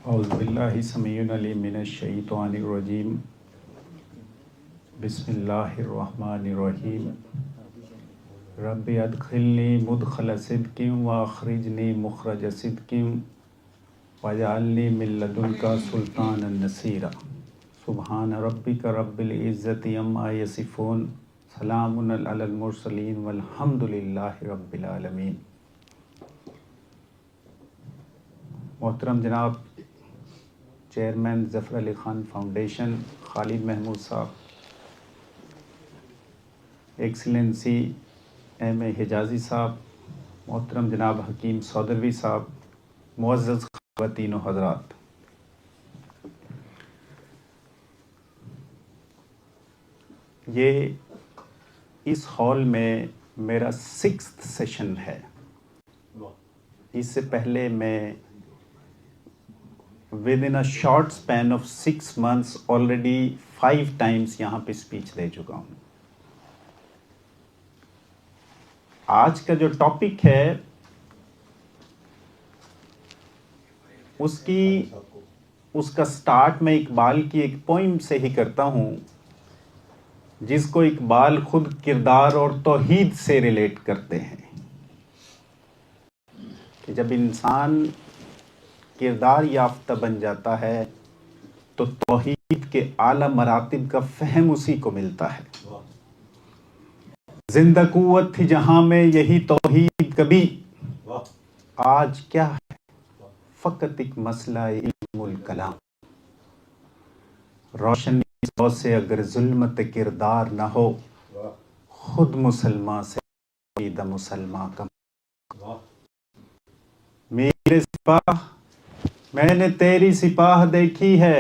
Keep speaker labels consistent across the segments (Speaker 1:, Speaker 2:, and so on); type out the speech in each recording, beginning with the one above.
Speaker 1: اعوذ باللہ السمیع العلیم من الشیطان الرجیم بسم اللہ الرحمن الرحیم رب ادخلنی مدخل صدق واخرجنی مخرج صدق واجعلنی من لدنک سلطانا نصیرا سبحان ربک رب العزت عما یصفون سلام علی المرسلین والحمد للہ رب العالمین۔ محترم جناب چیئرمین ظفر علی خان فاؤنڈیشن خالد محمود صاحب، ایکسلنسی ایم اے حجازی صاحب، محترم جناب حکیم سودروی صاحب، معزز خواتین و حضرات، یہ اس ہال میں میرا 6th سیشن ہے۔ اس سے پہلے میں within a short span of 6 months already 5 times یہاں پہ اسپیچ دے چکا ہوں۔ آج کا جو ٹاپک ہے اس کا سٹارٹ میں اقبال کی ایک پوئم سے ہی کرتا ہوں، جس کو اقبال خود کردار اور توحید سے ریلیٹ کرتے ہیں کہ جب انسان کردار یافتہ بن جاتا ہے تو توحید کے اعلیٰ مراتب کا فہم اسی کو ملتا ہے۔ زندہ قوت تھی جہاں میں یہی توحید کبھی، آج کیا ہے فقط ایک مسئلہ علم الکلام۔ روشنی سو سے اگر ظلمت کردار نہ ہو، خود مسلمان سے عقیدہ مسلمان کا۔ میرے سپاہ میں نے تیری سپاہ دیکھی ہے،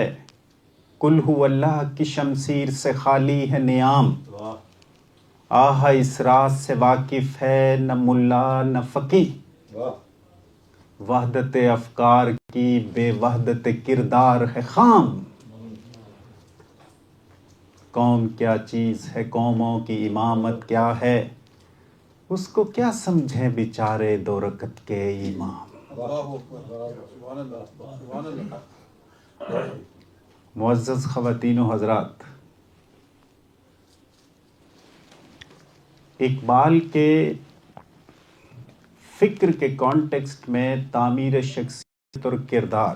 Speaker 1: کل ہو اللہ کی شمشیر سے خالی ہے نیام۔ آہ اس راز سے واقف ہے نہ ملا نہ فقیہ، وحدت افکار کی بے وحدت کردار ہے خام۔ قوم کیا چیز ہے، قوموں کی امامت کیا ہے، اس کو کیا سمجھیں بیچارے 2 رکعت کے امام۔ معزز خواتین و حضرات، اقبال کے فکر کے کانٹیکسٹ میں تعمیر شخصیت اور کردار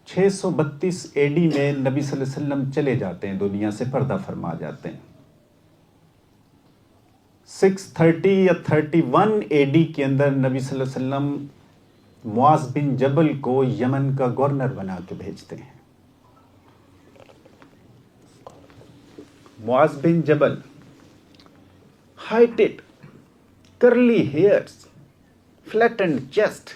Speaker 1: 632 AD میں نبی صلی اللہ علیہ وسلم چلے جاتے ہیں، دنیا سے پردہ فرما جاتے ہیں۔ 630 یا 31 AD کے اندر نبی صلی اللہ علیہ وسلم معاذ بن جبل کو یمن کا گورنر بنا کے بھیجتے ہیں۔ معاذ بن جبل، ہائٹڈ، کرلی ہیئرز، فلیٹنڈ چیسٹ،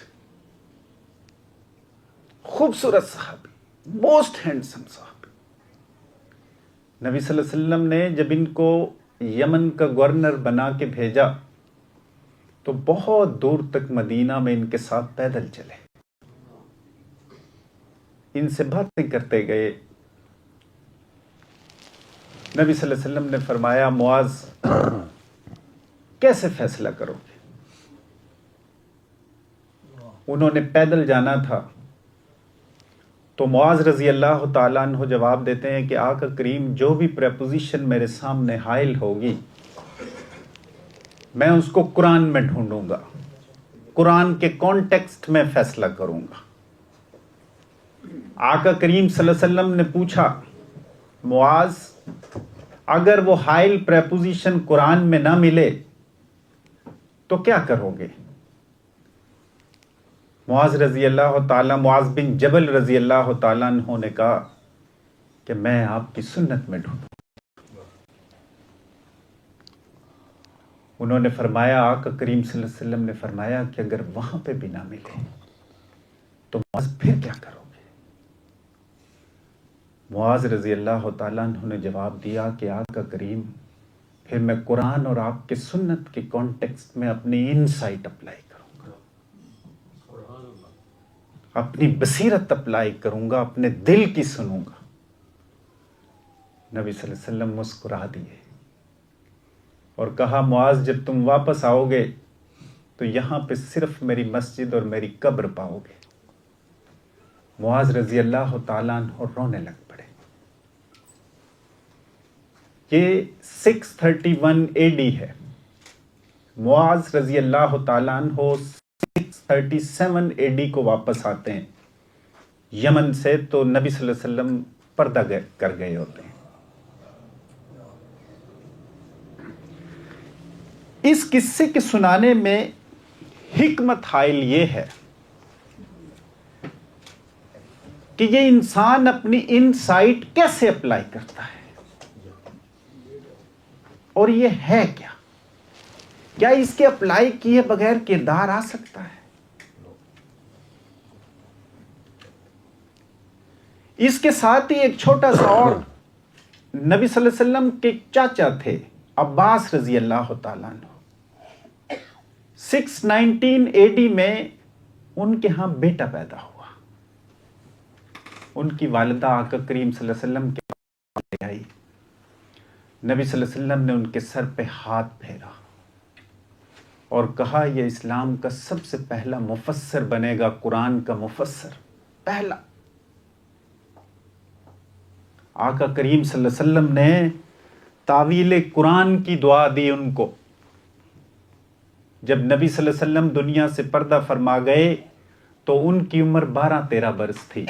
Speaker 1: خوبصورت صحابی، موسٹ ہینڈسم صحابی۔ نبی صلی اللہ علیہ وسلم نے جب ان کو یمن کا گورنر بنا کے بھیجا تو بہت دور تک مدینہ میں ان کے ساتھ پیدل چلے، ان سے باتیں کرتے گئے۔ نبی صلی اللہ علیہ وسلم نے فرمایا، معاذ کیسے فیصلہ کرو گے؟ انہوں نے پیدل جانا تھا تو معاذ رضی اللہ تعالیٰ عنہ جواب دیتے ہیں کہ آقا کریم جو بھی پریپوزیشن میرے سامنے حائل ہوگی میں اس کو قرآن میں ڈھونڈوں گا، قرآن کے کانٹیکسٹ میں فیصلہ کروں گا۔ آقا کریم صلی اللہ علیہ وسلم نے پوچھا، معاذ اگر وہ حائل پریپوزیشن قرآن میں نہ ملے تو کیا کرو گے؟ معاذ بن جبل رضی اللہ تعالیٰ عنہ نے کہا کہ میں آپ کی سنت میں ڈھونڈوں۔ انہوں نے فرمایا، آقا کریم صلی اللہ علیہ وسلم نے فرمایا کہ اگر وہاں پہ بھی نہ ملے تو معاذ پھر کیا کرو گے؟ معاذ رضی اللہ تعالیٰ عنہ نے جواب دیا کہ آقا کریم پھر میں قرآن اور آپ کے سنت کے کانٹیکسٹ میں اپنی انسائٹ اپلائی کروں گا، اپنی بصیرت اپلائی کروں گا، اپنے دل کی سنوں گا۔ نبی صلی اللہ علیہ وسلم مسکرا دیے اور کہا، معاذ جب تم واپس آؤ گے تو یہاں پہ صرف میری مسجد اور میری قبر پاؤ گے۔ معاذ رضی اللہ تعالیٰ عنہ رونے لگ پڑے۔ یہ 631 AD ہے۔ معاذ رضی اللہ تعالیٰ عنہ 637 AD کو واپس آتے ہیں یمن سے، تو نبی صلی اللہ علیہ وسلم پردہ کر گئے ہوتے ہیں۔ اس قصے کے سنانے میں حکمت حائل یہ ہے کہ یہ انسان اپنی انسائٹ کیسے اپلائی کرتا ہے، اور یہ ہے کیا اس کے اپلائی کیے بغیر کردار آ سکتا ہے؟ اس کے ساتھ ہی ایک چھوٹا سا اور، نبی صلی اللہ علیہ وسلم کے چاچا تھے عباس رضی اللہ تعالیٰ عنہ۔ 619 AD میں ان کے ہاں بیٹا پیدا ہوا۔ ان کی والدہ آقا کریم صلی اللہ علیہ وسلم کے پاس آئی۔ نبی صلی اللہ علیہ وسلم نے ان کے سر پہ ہاتھ پھیرا اور کہا یہ اسلام کا سب سے پہلا مفسر بنے گا، قرآن کا مفسر پہلا۔ آقا کریم صلی اللہ علیہ وسلم نے تعویل قرآن کی دعا دی ان کو۔ جب نبی صلی اللہ علیہ وسلم دنیا سے پردہ فرما گئے تو ان کی عمر 12-13 برس تھی۔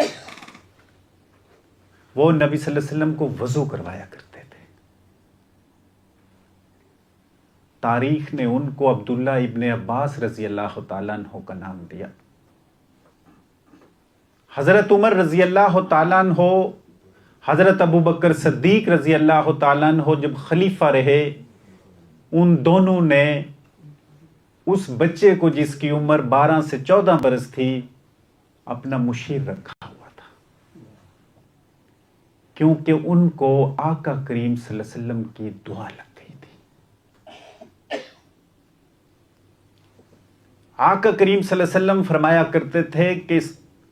Speaker 1: وہ نبی صلی اللہ علیہ وسلم کو وضو کروایا کرتے تھے۔ تاریخ نے ان کو عبداللہ ابن عباس رضی اللہ تعالیٰ عنہ کا نام دیا۔ حضرت عمر رضی اللہ تعالیٰ عنہ، حضرت ابوبکر صدیق رضی اللہ تعالیٰ عنہ جب خلیفہ رہے، ان دونوں نے اس بچے کو جس کی عمر 12 سے 14 برس تھی اپنا مشیر رکھا ہوا تھا، کیونکہ ان کو آقا کریم صلی اللہ علیہ وسلم کی دعا لگ گئی تھی۔ آقا کریم صلی اللہ علیہ وسلم فرمایا کرتے تھے کہ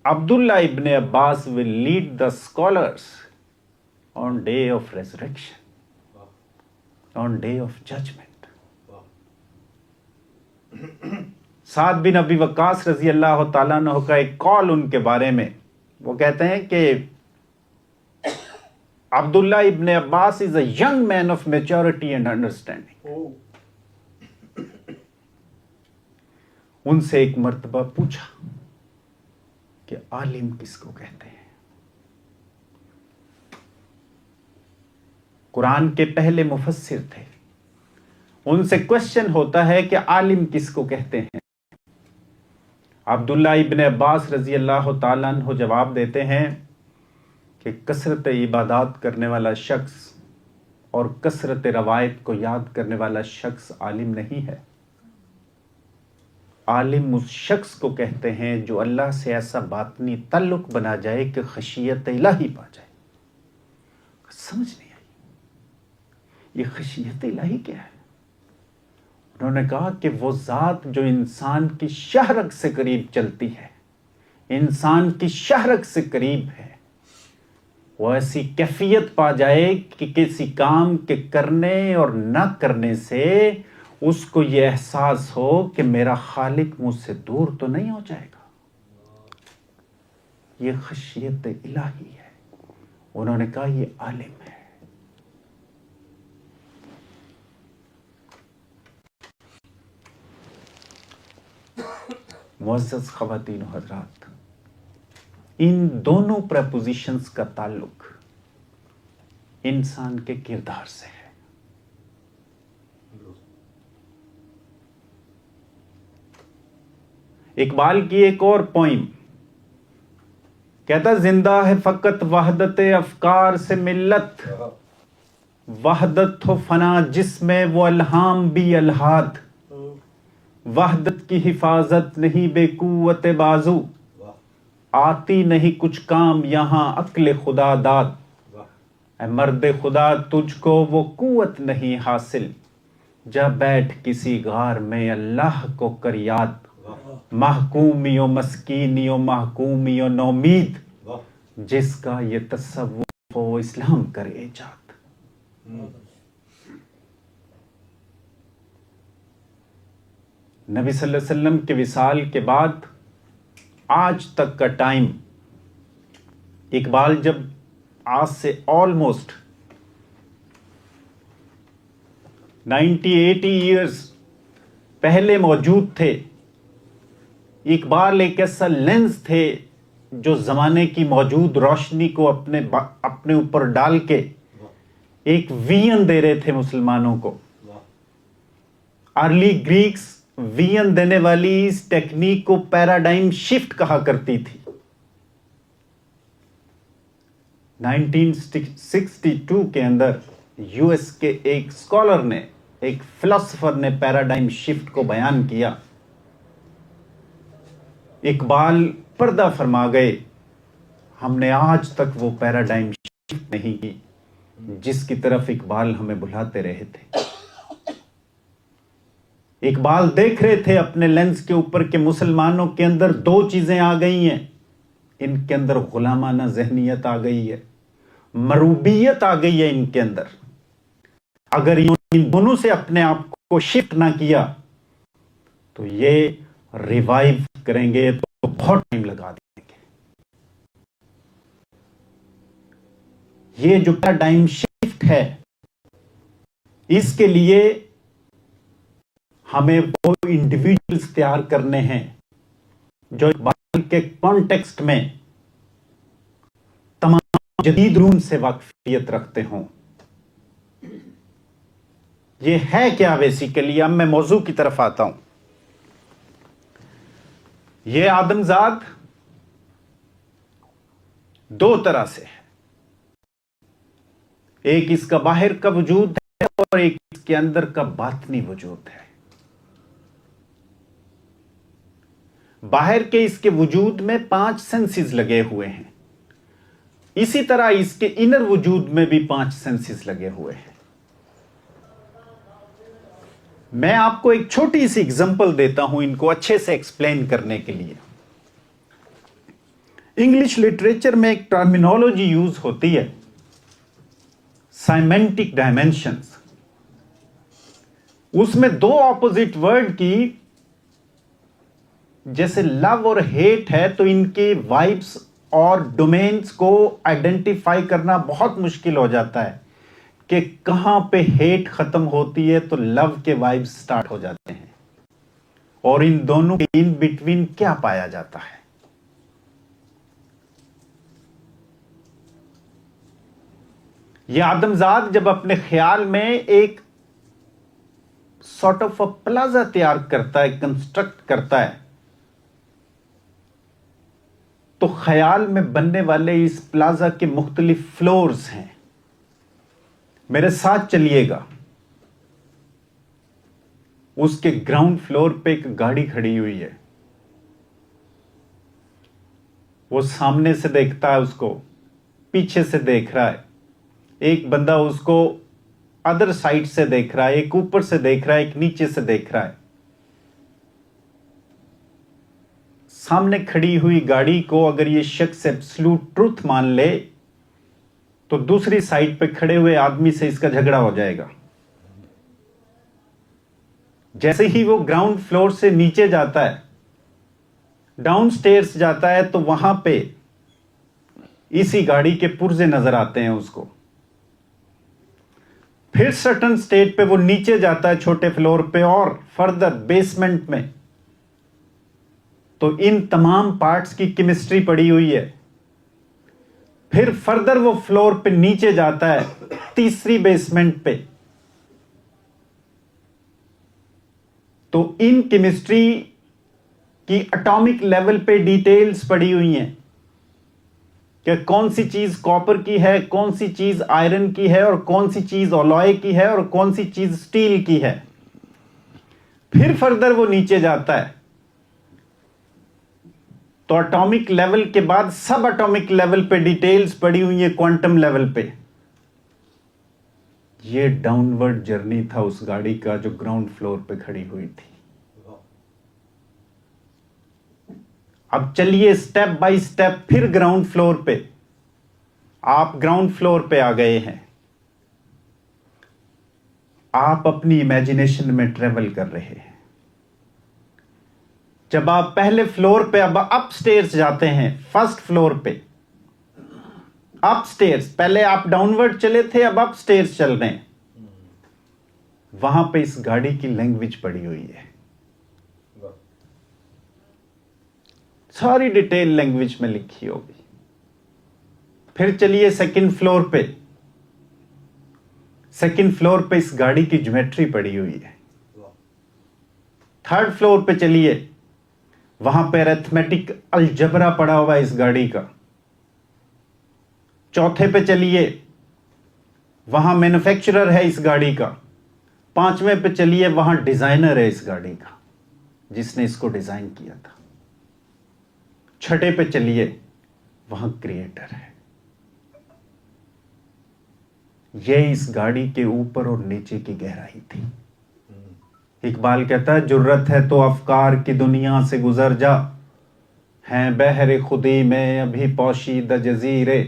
Speaker 1: عبداللہ ابن عباس will lead the scholars on day of resurrection, on day of judgment۔ سعد بن ابی وقاص رضی اللہ تعالیٰ عنہ کا ایک قول ان کے بارے میں، وہ کہتے ہیں کہ عبداللہ ابن عباس is a young man of maturity and understanding۔ ان سے ایک مرتبہ پوچھا کہ عالم کس کو کہتے ہیں؟ قرآن کے پہلے مفسر تھے، ان سے کوشچن ہوتا ہے کہ عالم کس کو کہتے ہیں؟ عبداللہ ابن عباس رضی اللہ تعالیٰ عنہ جواب دیتے ہیں کہ کثرت عبادات کرنے والا شخص اور کثرت روایت کو یاد کرنے والا شخص عالم نہیں ہے۔ عالم اس شخص کو کہتے ہیں جو اللہ سے ایسا باطنی تعلق بنا جائے کہ خشیت الہی پا جائے۔ سمجھ نہیں آئی یہ خشیت الہی کیا ہے؟ انہوں نے کہا کہ وہ ذات جو انسان کی شہرگ سے قریب چلتی ہے، انسان کی شہرگ سے قریب ہے، وہ ایسی کیفیت پا جائے کہ کسی کام کے کرنے اور نہ کرنے سے اس کو یہ احساس ہو کہ میرا خالق مجھ سے دور تو نہیں ہو جائے گا۔ یہ خشیت الہی ہے۔ انہوں نے کہا یہ عالم ہے۔ معزز خواتین و حضرات، ان دونوں پریپوزیشنز کا تعلق انسان کے کردار سے ہے۔ اقبال کی ایک اور پوئم کہتا زندہ ہے فقط وحدت افکار سے ملت، وحدت ہو فنا جس میں وہ الہام بھی الہاد، وحدت کی حفاظت نہیں بے قوت بازو، آتی نہیں کچھ کام یہاں عقل خدا داد، اے مرد خدا تجھ کو وہ قوت نہیں حاصل، جا بیٹھ کسی غار میں اللہ کو کر یاد، محکومی و مسکینی و محکومی و نومید، جس کا یہ تصوف و اسلام کر ایجاد۔ نبی صلی اللہ علیہ وسلم کے وصال کے بعد آج تک کا ٹائم، اقبال جب آج سے آلموسٹ 80 ایئرز پہلے موجود تھے، اقبال ایک ایسا لینس تھے جو زمانے کی موجود روشنی کو اپنے اوپر ڈال کے ایک وین دے رہے تھے مسلمانوں کو۔ ارلی گریکس وین دینے والی اس ٹیکنیک کو پیراڈائم شفٹ کہا کرتی تھی۔ 1962 کے اندر یو ایس کے ایک اسکالر نے، ایک فلسفر نے پیراڈائم شفٹ کو بیان کیا۔ اقبال پردہ فرما گئے، ہم نے آج تک وہ پیراڈائم شفٹ نہیں کی جس کی طرف اقبال ہمیں بلاتے رہے تھے۔ اقبال دیکھ رہے تھے اپنے لینس کے اوپر کہ مسلمانوں کے اندر دو چیزیں آ گئی ہیں، ان کے اندر غلامانہ ذہنیت آ گئی ہے، مروبیت آ گئی ہے ان کے اندر۔ اگر ان دونوں سے اپنے آپ کو شفٹ نہ کیا تو یہ ریوائیو کریں گے تو بہت ٹائم لگا دیں گے۔ یہ جو پیراڈائم شفٹ ہے، اس کے لیے ہمیں وہ انڈیویجولز تیار کرنے ہیں جو اقبال کے کانٹیکسٹ میں تمام جدید علوم سے واقفیت رکھتے ہوں۔ یہ ہے کیا بیسیکلی؟ اب میں موضوع کی طرف آتا ہوں۔ یہ آدمزاد دو طرح سے ہے، ایک اس کا باہر کا وجود ہے اور ایک اس کے اندر کا باطنی وجود ہے۔ باہر کے اس کے وجود میں 5 سینسز لگے ہوئے ہیں، اسی طرح اس کے انر وجود میں بھی 5 سینسز لگے ہوئے ہیں۔ میں آپ کو ایک چھوٹی سی اگزامپل دیتا ہوں ان کو اچھے سے ایکسپلین کرنے کے لیے۔ انگلش لٹریچر میں ایک ٹرمینالوجی یوز ہوتی ہے، سیمینٹک ڈائمینشنز۔ اس میں دو اپوزٹ ورڈ کی، جیسے لو اور ہیٹ ہے، تو ان کے وائبس اور ڈومینز کو آئیڈینٹیفائی کرنا بہت مشکل ہو جاتا ہے کہ کہاں پہ ہیٹ ختم ہوتی ہے تو لو کے وائبس سٹارٹ ہو جاتے ہیں، اور ان دونوں کے ان بٹوین کیا پایا جاتا ہے۔ یہ آدمزاد جب اپنے خیال میں ایک سارٹ آف اے پلازا تیار کرتا ہے، کنسٹرکٹ کرتا ہے، تو خیال میں بننے والے اس پلازا کے مختلف فلورز ہیں۔ میرے ساتھ چلیے گا۔ اس کے گراؤنڈ فلور پہ ایک گاڑی کھڑی ہوئی ہے، وہ سامنے سے دیکھتا ہے، اس کو پیچھے سے دیکھ رہا ہے، ایک بندہ اس کو ادر سائڈ سے دیکھ رہا ہے، ایک اوپر سے دیکھ رہا ہے، ایک نیچے سے دیکھ رہا ہے۔ سامنے کھڑی ہوئی گاڑی کو اگر یہ شخص ایبسلوٹ ٹروتھ مان لے تو دوسری سائڈ پہ کھڑے ہوئے آدمی سے اس کا جھگڑا ہو جائے گا۔ جیسے ہی وہ گراؤنڈ فلور سے نیچے جاتا ہے، ڈاؤن سٹیئرز جاتا ہے، تو وہاں پہ اسی گاڑی کے پرزے نظر آتے ہیں اس کو۔ پھر سرٹن سٹیٹ پہ وہ نیچے جاتا ہے چھوٹے فلور پہ، اور فردر بیسمنٹ میں، تو ان تمام پارٹس کی کیمسٹری پڑی ہوئی ہے۔ پھر فردر وہ فلور پہ نیچے جاتا ہے تیسری بیسمنٹ پہ، تو ان کیمسٹری کی اٹامک لیول پہ ڈیٹیلز پڑی ہوئی ہیں کہ کون سی چیز کاپر کی ہے، کون سی چیز آئرن کی ہے، اور کون سی چیز الوائے کی ہے، اور کون سی چیز سٹیل کی ہے۔ پھر فردر وہ نیچے جاتا ہے تو اٹامک لیول کے بعد سب اٹامک لیول پہ ڈیٹیلز پڑی ہوئی ہیں، کوانٹم لیول پہ۔ یہ ڈاؤن ورڈ جرنی تھا اس گاڑی کا جو گراؤنڈ فلور پہ کھڑی ہوئی تھی۔ اب چلیے سٹیپ بائی سٹیپ، پھر گراؤنڈ فلور پہ، آپ گراؤنڈ فلور پہ آ گئے ہیں، آپ اپنی امیجنیشن میں ٹریول کر رہے ہیں۔ جب آپ پہلے فلور پہ اب اپ سٹیئرز جاتے ہیں، فرسٹ فلور پہ اپ سٹیئرز، پہلے آپ ڈاؤن ورڈ چلے تھے، اب اپ سٹیئرز چل رہے ہیں، وہاں پہ اس گاڑی کی لینگویج پڑی ہوئی ہے، ساری ڈیٹیل لینگویج میں لکھی ہوگی۔ پھر چلیے سیکنڈ فلور پہ، سیکنڈ فلور پہ اس گاڑی کی جیومیٹری پڑی ہوئی ہے۔ تھرڈ فلور پہ چلیے، وہاں پہ ارتھمیٹک الجبرا پڑا ہوا ہے اس گاڑی کا۔ چوتھے پہ چلیے، وہاں مینوفیکچرر ہے اس گاڑی کا۔ پانچویں پہ چلیے، وہاں ڈیزائنر ہے اس گاڑی کا جس نے اس کو ڈیزائن کیا تھا۔ چھٹے پہ چلیے، وہاں کریٹر ہے۔ یہ اس گاڑی کے اوپر اور نیچے کی گہرائی تھی۔ اقبال کہتا ہے جرت ہے تو افکار کی دنیا سے گزر جا، ہیں بحر خودی میں ابھی پوشیدہ جزیرے،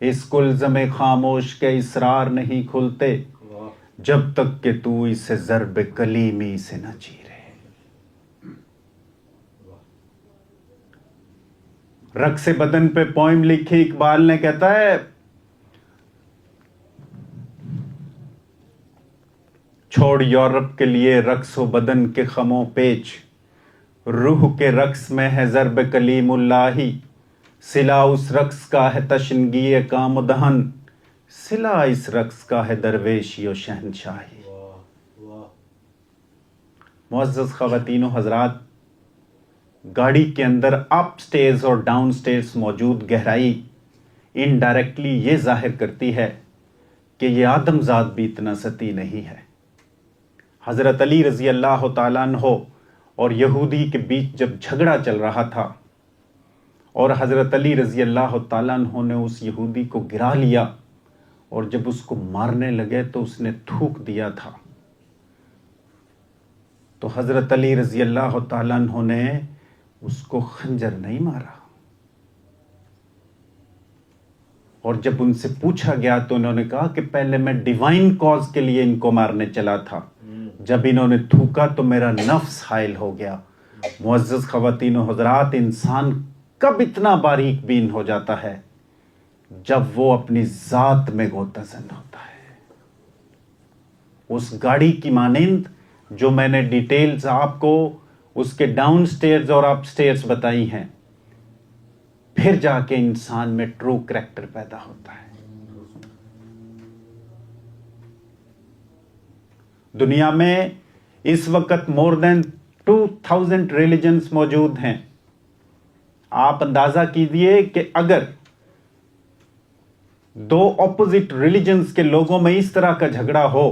Speaker 1: اس کلزم خاموش کے اسرار نہیں کھلتے، جب تک کہ تو اسے ضرب کلیمی سے نہ چیرے۔ رقص بدن پہ پوئم لکھی اقبال نے، کہتا ہے چھوڑ یورپ کے لیے رقص و بدن کے خم و پیچ، روح کے رقص میں ہے ضرب کلیم اللہ، صلہ اس رقص کا ہے تشنگی کام و دہن، صلہ اس رقص کا ہے درویشی و شہنشاہی۔ معزز خواتین و حضرات، گاڑی کے اندر اپ سٹیئرز اور ڈاؤن سٹیئرز موجود گہرائی انڈائریکٹلی یہ ظاہر کرتی ہے کہ یہ آدم ذات بھی اتنا سطحی نہیں ہے۔ حضرت علی رضی اللہ تعالیٰ عنہ اور یہودی کے بیچ جب جھگڑا چل رہا تھا اور حضرت علی رضی اللہ تعالیٰ عنہ نے اس یہودی کو گرا لیا، اور جب اس کو مارنے لگے تو اس نے تھوک دیا تھا، تو حضرت علی رضی اللہ تعالیٰ عنہ نے اس کو خنجر نہیں مارا، اور جب ان سے پوچھا گیا تو انہوں نے کہا کہ پہلے میں ڈیوائن کاز کے لیے ان کو مارنے چلا تھا، جب انہوں نے تھوکا تو میرا نفس حائل ہو گیا۔ معزز خواتین و حضرات، انسان کب اتنا باریک بین ہو جاتا ہے؟ جب وہ اپنی ذات میں غوطہ زن ہوتا ہے۔ اس گاڑی کی مانند جو میں نے ڈیٹیلز آپ کو اس کے ڈاؤن سٹیئرز اور اپ سٹیئرز بتائی ہیں، پھر جا کے انسان میں ٹرو کریکٹر پیدا ہوتا ہے۔ دنیا میں اس وقت مور دین 2000 ریلیجنز موجود ہیں۔ آپ اندازہ کیجئے کہ اگر دو اپوزٹ ریلیجنز کے لوگوں میں اس طرح کا جھگڑا ہو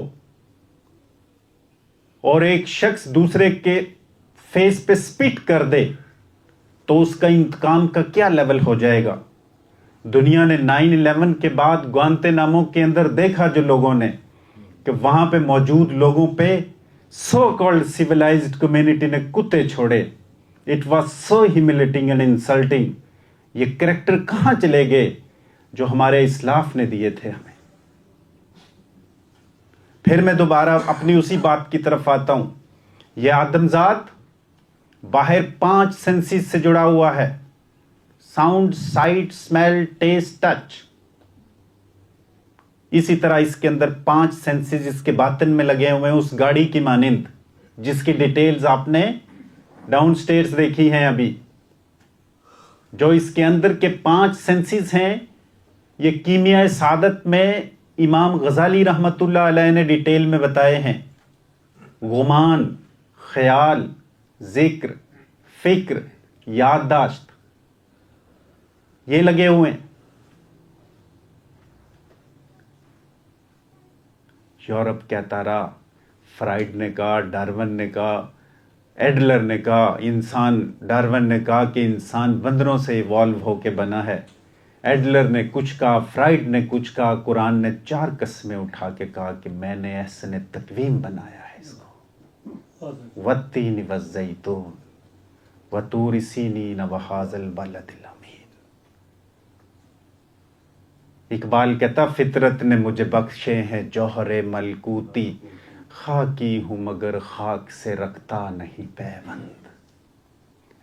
Speaker 1: اور ایک شخص دوسرے کے فیس پہ سپٹ کر دے تو اس کا انتقام کا کیا لیول ہو جائے گا۔ دنیا نے 9/11 کے بعد گوانتے نامو کے اندر دیکھا جو لوگوں نے، کہ وہاں پہ موجود لوگوں پہ سو کالڈ سیولائزڈ کمیونٹی نے کتے چھوڑے۔ It was so humiliating and insulting. یہ کریکٹر کہاں چلے گئے جو ہمارے اسلاف نے دیے تھے ہمیں؟ پھر میں دوبارہ اپنی اسی بات کی طرف آتا ہوں۔ یہ آدم ذات باہر 5 سینسز سے جڑا ہوا ہے: sound, sight, smell, taste, touch. اسی طرح اس کے اندر 5 سینسز اس کے باطن میں لگے ہوئے ہیں، اس گاڑی کی مانند جس کی ڈیٹیلز آپ نے ڈاؤن سٹیئرز دیکھی ہیں ابھی۔ جو اس کے اندر کے 5 سینسز ہیں، یہ کیمیائے سعادت میں امام غزالی رحمت اللہ علیہ نے ڈیٹیل میں بتائے ہیں۔ گمان، خیال، ذکر، فکر، یادداشت، یہ لگے ہوئے ہیں۔ یورپ کہتا رہا، فرائڈ نے کہا، ڈارون نے کہا، ایڈلر نے کہا ڈارون نے کہا کہ انسان بندروں سے ایوالو ہو کے بنا ہے۔ ایڈلر نے کچھ کہا، فرائڈ نے کچھ کہا، قرآن نے 4 قسمیں اٹھا کے کہا کہ میں نے احسن تقویم بنایا ہے اس کو۔ والتین والزیتون وطور سینین وہذا البلد الامین۔ اقبال کہتا فطرت نے مجھے بخشے ہیں جوہر ملکوتی، خاکی ہوں مگر خاک سے رکھتا نہیں پیوند۔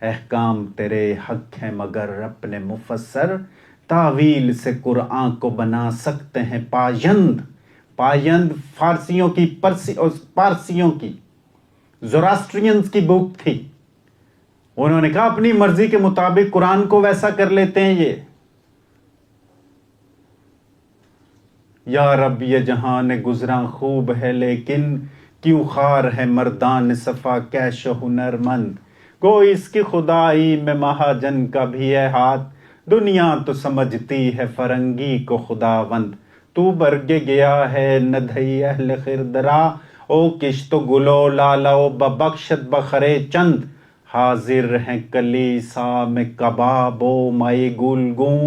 Speaker 1: احکام تیرے حق ہیں مگر اپنے مفسر، تعویل سے قرآن کو بنا سکتے ہیں پایند۔ پایند فارسیوں کی پارسیوں کی زوراسٹرینز کی بک تھی، انہوں نے کہا اپنی مرضی کے مطابق قرآن کو ویسا کر لیتے ہیں یہ۔ یا رب یہ جہان گزراں خوب ہے لیکن کیوں خار ہے مردان صفا کیش و ہنرمند، کوئی اس کی خدائی میں مہاجن کا بھی ہے ہاتھ، دنیا تو سمجھتی ہے فرنگی کو خداوند، تو برگے گیا ہے ندہی اہل خردرا، او کشت و گلو لالو ببخشت بخرے چند، حاضر ہیں کلیسا میں کباب و مائی گلگوں،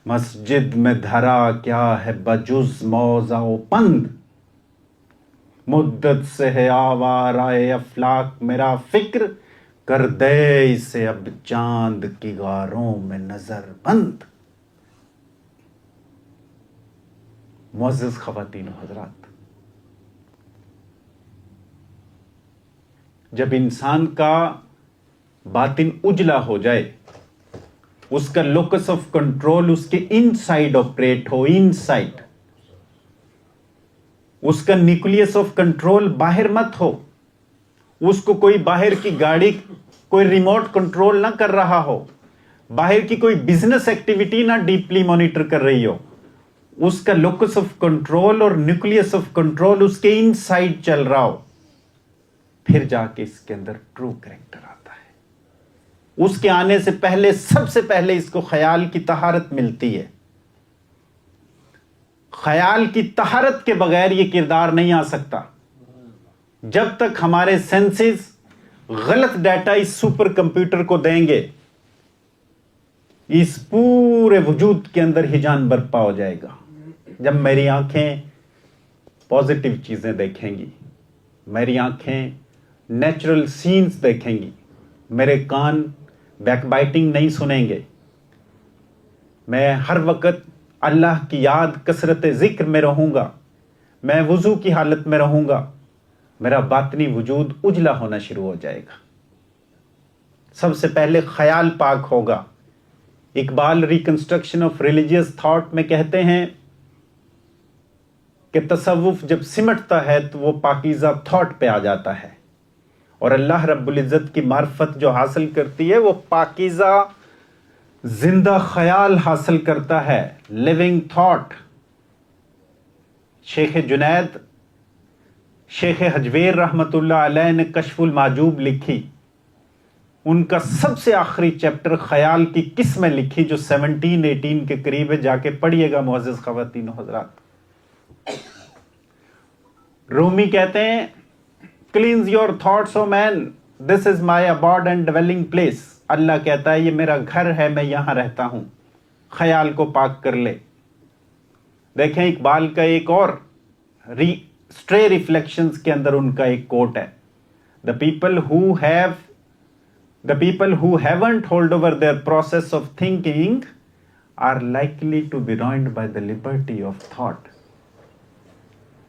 Speaker 1: مسجد میں دھرا کیا ہے بجز موزہ و پند، مدت سے ہے آوارہ افلاک میرا فکر، کر دے اسے اب چاند کی غاروں میں نظر بند۔ معزز خواتین و حضرات، جب انسان کا باطن اجلا ہو جائے، اس کا لوکس آف کنٹرول اس کے انسائیڈ آپریٹ ہو، انسائیڈ، اس کا نیوکلیس آف کنٹرول باہر مت ہو، اس کو کوئی باہر کی گاڑی کوئی ریموٹ کنٹرول نہ کر رہا ہو، باہر کی کوئی بزنس ایکٹیویٹی نہ ڈیپلی مانیٹر کر رہی ہو، اس کا لوکس آف کنٹرول اور نیوکلیس آف کنٹرول اس کے انسائیڈ چل رہا ہو، پھر جا کے اس کے اندر ٹرو کریکٹر آتا ہے۔ اس کے آنے سے پہلے سب سے پہلے اس کو خیال کی طہارت ملتی ہے۔ خیال کی طہارت کے بغیر یہ کردار نہیں آ سکتا۔ جب تک ہمارے سینسز غلط ڈیٹا اس سپر کمپیوٹر کو دیں گے، اس پورے وجود کے اندر ہیجان برپا ہو جائے گا۔ جب میری آنکھیں پازیٹیو چیزیں دیکھیں گی، میری آنکھیں نیچرل سینز دیکھیں گی، میرے کان بیک بائٹنگ نہیں سنیں گے، میں ہر وقت اللہ کی یاد کثرت ذکر میں رہوں گا، میں وضو کی حالت میں رہوں گا، میرا باطنی وجود اجلا ہونا شروع ہو جائے گا۔ سب سے پہلے خیال پاک ہوگا۔ Iqbal reconstruction of religious thought میں کہتے ہیں کہ تصوف جب سمٹتا ہے تو وہ پاکیزہ تھاٹ پہ آ جاتا ہے، اور اللہ رب العزت کی معرفت جو حاصل کرتی ہے وہ پاکیزہ زندہ خیال حاصل کرتا ہے، لیونگ تھاٹ۔ شیخ جنید، شیخ حجویر رحمت اللہ علیہ نے کشف المعجوب لکھی، ان کا سب سے آخری چیپٹر خیال کی قسمیں لکھی جو 17-18 کے قریب ہے، جا کے پڑھیے گا معزز خواتین و حضرات۔ رومی کہتے ہیں cleanse your thoughts O man, this is my abode and dwelling place. اللہ کہتا ہے یہ میرا گھر ہے، میں یہاں رہتا ہوں، خیال کو پاک کر لے۔ دیکھیں اقبال کا ایک اور اسٹرے ریفلیکشنز کے اندر ان کا ایک کوٹ ہے، The people who haven't hold over their process of thinking are likely to be ruined by the liberty of thought.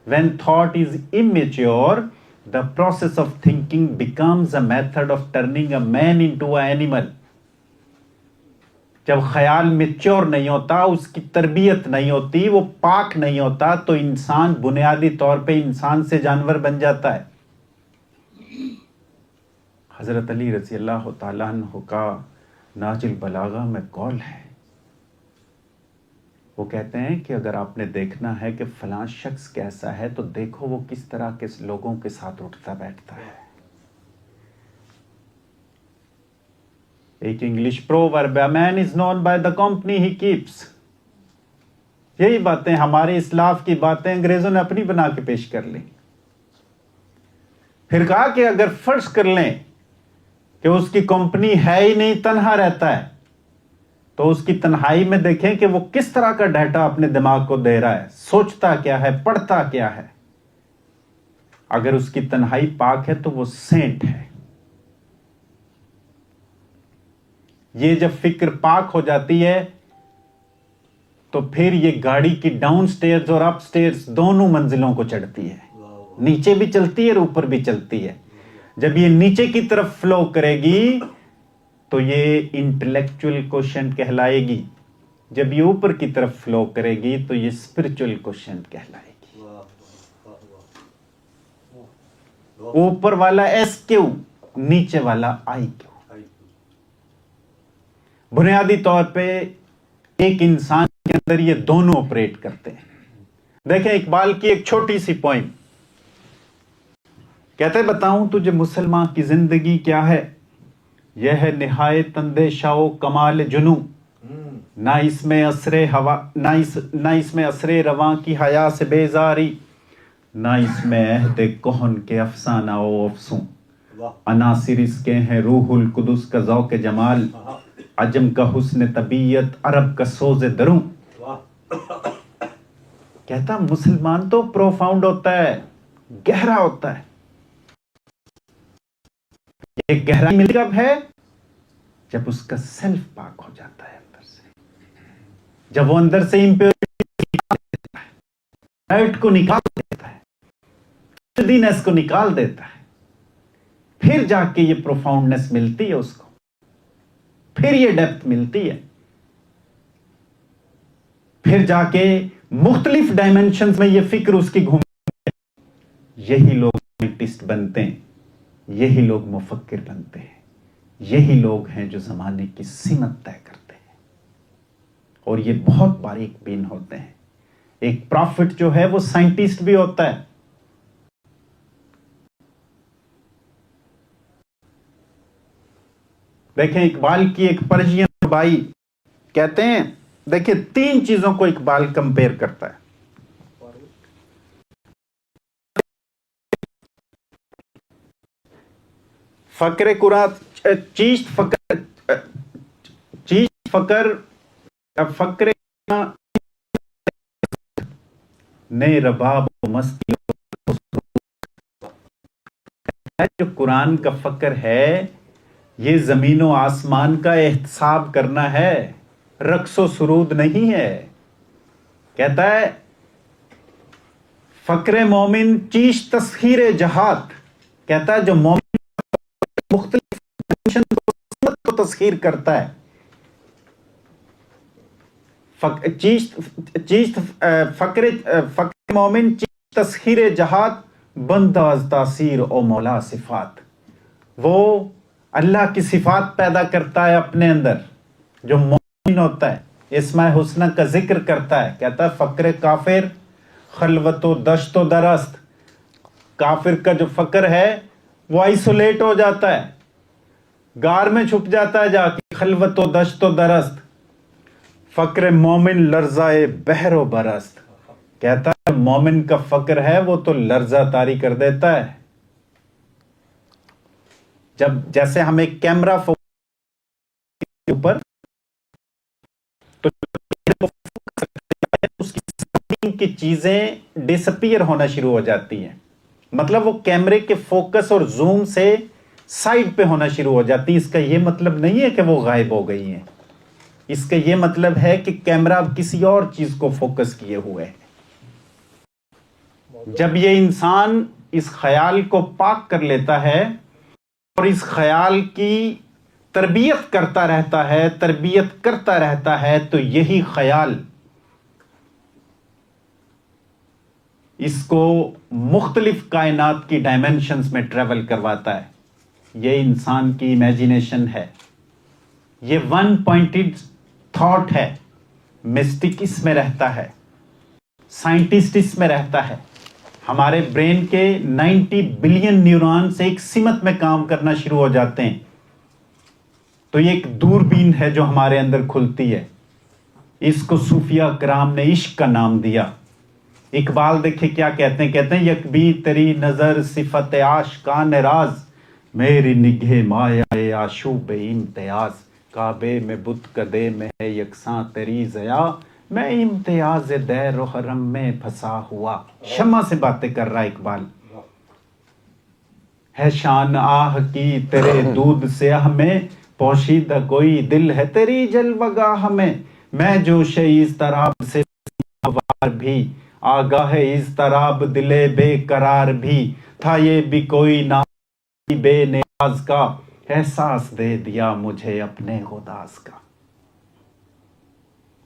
Speaker 1: When thought is immature, the process of thinking becomes a method of turning a man into an animal. جب خیال mature نہیں ہوتا، اس کی تربیت نہیں ہوتی، وہ پاک نہیں ہوتا، تو انسان بنیادی طور پہ انسان سے جانور بن جاتا ہے۔ حضرت علی رضی اللہ تعالیٰ عنہ کا ناج البلاغہ میں قول ہے، وہ کہتے ہیں کہ اگر آپ نے دیکھنا ہے کہ فلاں شخص کیسا ہے تو دیکھو وہ کس طرح کے لوگوں کے ساتھ اٹھتا بیٹھتا ہے۔ ایک انگلش پروورب ہے، man is known by the company he keeps. یہی باتیں، ہمارے اسلاف کی باتیں انگریزوں نے اپنی بنا کے پیش کر لی۔ پھر کہا کہ اگر فرض کر لیں کہ اس کی کمپنی ہے ہی نہیں، تنہا رہتا ہے، تو اس کی تنہائی میں دیکھیں کہ وہ کس طرح کا ڈیٹا اپنے دماغ کو دے رہا ہے، سوچتا کیا ہے، پڑھتا کیا ہے۔ اگر اس کی تنہائی پاک ہے تو وہ سینٹ ہے۔ یہ جب فکر پاک ہو جاتی ہے تو پھر یہ گاڑی کی ڈاؤن سٹیئرز اور اپ سٹیئرز دونوں منزلوں کو چڑھتی ہے، نیچے بھی چلتی ہے اور اوپر بھی چلتی ہے۔ جب یہ نیچے کی طرف فلو کرے گی تو یہ انٹلیکچوئل کوشنٹ کہلائے گی. جب یہ اوپر کی طرف فلو کرے گی تو یہ اسپرچل کوشنٹ کہلائے گی. اوپر والا ایس کیو، نیچے والا آئی کیو. بنیادی طور پہ ایک انسان کے اندر یہ دونوں آپریٹ کرتے ہیں. دیکھیں اقبال کی ایک چھوٹی سی پوائم کہتے بتاؤں تجھے مسلمان کی زندگی کیا ہے، یہ ہے نہایت اندیشہ و کمال جنوں، نہ اس میں اثر رواں کی حیا سے بیزاری، نہ اس میں عہد کہن کے افسانہ و افسوں، عناصر اس کے ہیں روح القدس کا ذوق جمال، عجم کا حسن طبیعت عرب کا سوز دروں. کہتا مسلمان تو پروفاؤنڈ ہوتا ہے، گہرا ہوتا ہے. یہ گہرائی ملتی کب ہے؟ جب اس کا سیلف پاک ہو جاتا ہے اندر سے، جب وہ اندر سے امپیورٹی کو نکال دیتا ہے، دینس کو نکال دیتا ہے، پھر جا کے یہ پروفاؤنڈنس ملتی ہے اس کو، پھر یہ ڈیپتھ ملتی ہے، پھر جا کے مختلف ڈائمینشنز میں یہ فکر اس کی گھومتی ہے. یہی لوگ سائنٹسٹ بنتے ہیں، یہی لوگ مفکر بنتے ہیں، یہی لوگ ہیں جو زمانے کی سمت طے کرتے ہیں، اور یہ بہت باریک بین ہوتے ہیں. ایک پرافٹ جو ہے وہ سائنٹسٹ بھی ہوتا ہے. دیکھیں اقبال کی ایک پرشین بائی کہتے ہیں، دیکھیں 3 چیزوں کو اقبال کمپیئر کرتا ہے. فقر قرآن، چیشت فقر فقر نے رباب و مستی، جو قرآن کا فقر ہے یہ زمین و آسمان کا احتساب کرنا ہے، رقص و سرود نہیں ہے. کہتا ہے فقر مومن چیش تسخیر جہات، کہتا ہے جو مومن مختلف کو تسخیر کرتا ہے. فقر مومن چیش تسخیر جہات، بند از تاثیر او مولا صفات. وہ اللہ کی صفات پیدا کرتا ہے اپنے اندر. جو مومن ہوتا ہے اسماء حسنہ کا ذکر کرتا ہے. کہتا ہے فقر کافر خلوت و دشت و درست. کافر کا جو فقر ہے وہ آئسولیٹ ہو جاتا ہے، غار میں چھپ جاتا ہے جا کے، خلوت و دشت و درست. فقر مومن لرزائے بحر و برست. کہتا ہے مومن کا فقر ہے وہ تو لرزہ طاری کر دیتا ہے. جب جیسے ہم ایک کیمرہ اوپر تو اس کی چیزیں ڈسپیئر ہونا شروع ہو جاتی ہیں، مطلب وہ کیمرے کے فوکس اور زوم سے سائڈ پہ ہونا شروع ہو جاتی ہے. اس کا یہ مطلب نہیں ہے کہ وہ غائب ہو گئی ہیں، اس کا یہ مطلب ہے کہ کیمرہ اب کسی اور چیز کو فوکس کیے ہوئے ہے. جب یہ انسان اس خیال کو پاک کر لیتا ہے اور اس خیال کی تربیت کرتا رہتا ہے تو یہی خیال اس کو مختلف کائنات کی ڈائمینشنز میں ٹریول کرواتا ہے. یہ انسان کی امیجینیشن ہے، یہ ون پوائنٹڈ تھاٹ ہے. مسٹک اس میں رہتا ہے، سائنٹسٹ اس میں رہتا ہے. ہمارے برین کے 90 بلین نیورونز ایک سمت میں کام کرنا شروع ہو جاتے ہیں. تو یہ ایک دوربین ہے جو ہمارے اندر کھلتی ہے. اس کو صوفیہ کرام نے عشق کا نام دیا. اقبال دیکھیں کیا کہتے ہیں، یک بھی تیری نظر صفت عاشقان راز، میری نگہ مایا آشوب امتیاز. کعبے میں بت کدے میں ہے یکساں تیری ضیا، میں امتیاز دیر و حرم میں پھنسا ہوا. شمع سے باتیں کر رہا اقبال. ہے شان آہ کی تیرے دودھ سے ہمیں، پوشیدہ کوئی دل ہے تیری جلوہ گاہ میں. میں جوش اضطراب سے وار بھی، آگاہ اضطراب دلے بے قرار بھی. تھا یہ بھی کوئی نام بے نیاز کا، احساس دے دیا مجھے اپنے غداز کا.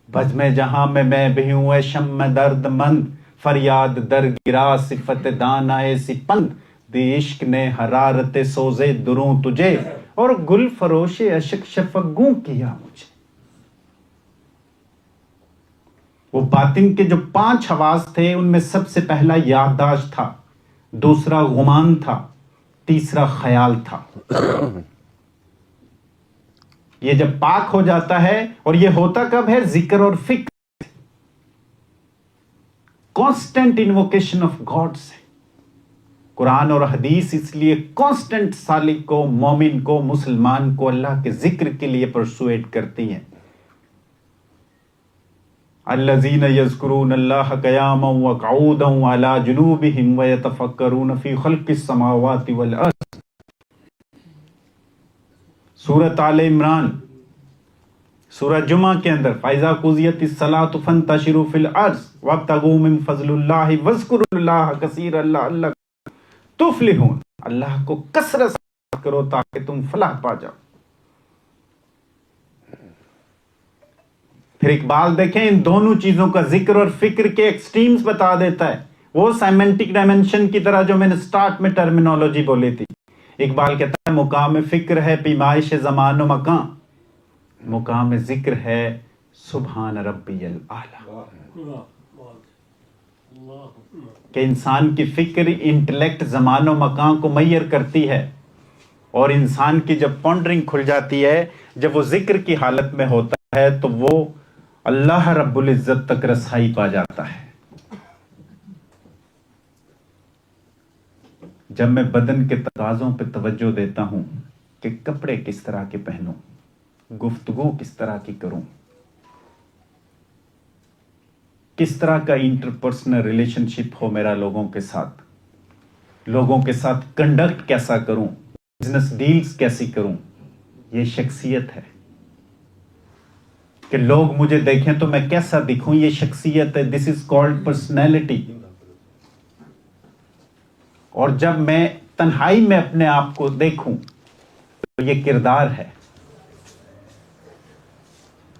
Speaker 1: بزم جہاں میں بھی ہوں اے شمع درد مند، فریاد در گرا صفت دانائے سپند. دی عشق نے حرارت سوزے دروں تجھے، اور گل فروش اشک شفق گوں کیا مجھے. وہ باطن کے جو 5 حواس تھے ان میں سب سے پہلا یادداشت تھا، دوسرا گمان تھا، تیسرا خیال تھا. یہ جب پاک ہو جاتا ہے، اور یہ ہوتا کب ہے؟ ذکر اور فکر، کانسٹنٹ انووکیشن آف گاڈ سے. قرآن اور حدیث اس لیے کانسٹنٹ سالک کو، مومن کو، مسلمان کو اللہ کے ذکر کے لیے پرسویٹ کرتی ہیں. الذین یذکرون اللہ قیاما وقعودا وعلی جنوبہم ویتفکرون فی خلق السماوات والارض. سورۃ آل عمران، سورہ جمعہ کے اندر فَإِذَا قُضِيَتِ الصَّلَاةُ فَانتَشِرُوا فِي الْأَرْضِ وَابْتَغُوا مِن فَضْلِ اللَّهِ وَاذْكُرُوا اللَّهَ كَثِيرًا لَعَلَّكُمْ تُفْلِحُونَ. اللہ کو کثرت سے کرو تاکہ تم فلاح پا جاؤ. پھر اقبال دیکھیں ان دونوں چیزوں کا ذکر اور فکر کے ایکسٹریمز بتا دیتا ہے. وہ سیمنٹک ڈائمنشن کی طرح جو میں نے سٹارٹ میں ٹرمینالوجی بولی تھی. اقبال کہتا ہے مقام فکر ہے پیمائش زمان و مکان، مقام ذکر ہے سبحان ربی الاعلی. کہ انسان کی فکر، انٹلیکٹ زمان و مکان کو میئر کرتی ہے، اور انسان کی جب پونڈرنگ کھل جاتی ہے، جب وہ ذکر کی حالت میں ہوتا ہے، تو وہ اللہ رب العزت تک رسائی پا جاتا ہے. جب میں بدن کے تقاضوں پہ توجہ دیتا ہوں کہ کپڑے کس طرح کے پہنوں، گفتگو کس طرح کی کروں، کس طرح کا انٹرپرسنل ریلیشن شپ ہو میرا لوگوں کے ساتھ، لوگوں کے ساتھ کنڈکٹ کیسا کروں، بزنس ڈیلز کیسی کروں، یہ شخصیت ہے. کہ لوگ مجھے دیکھیں تو میں کیسا دکھوں، یہ شخصیت ہے. دس از کالڈ پرسنالٹی. اور جب میں تنہائی میں اپنے آپ کو دیکھوں تو یہ کردار ہے.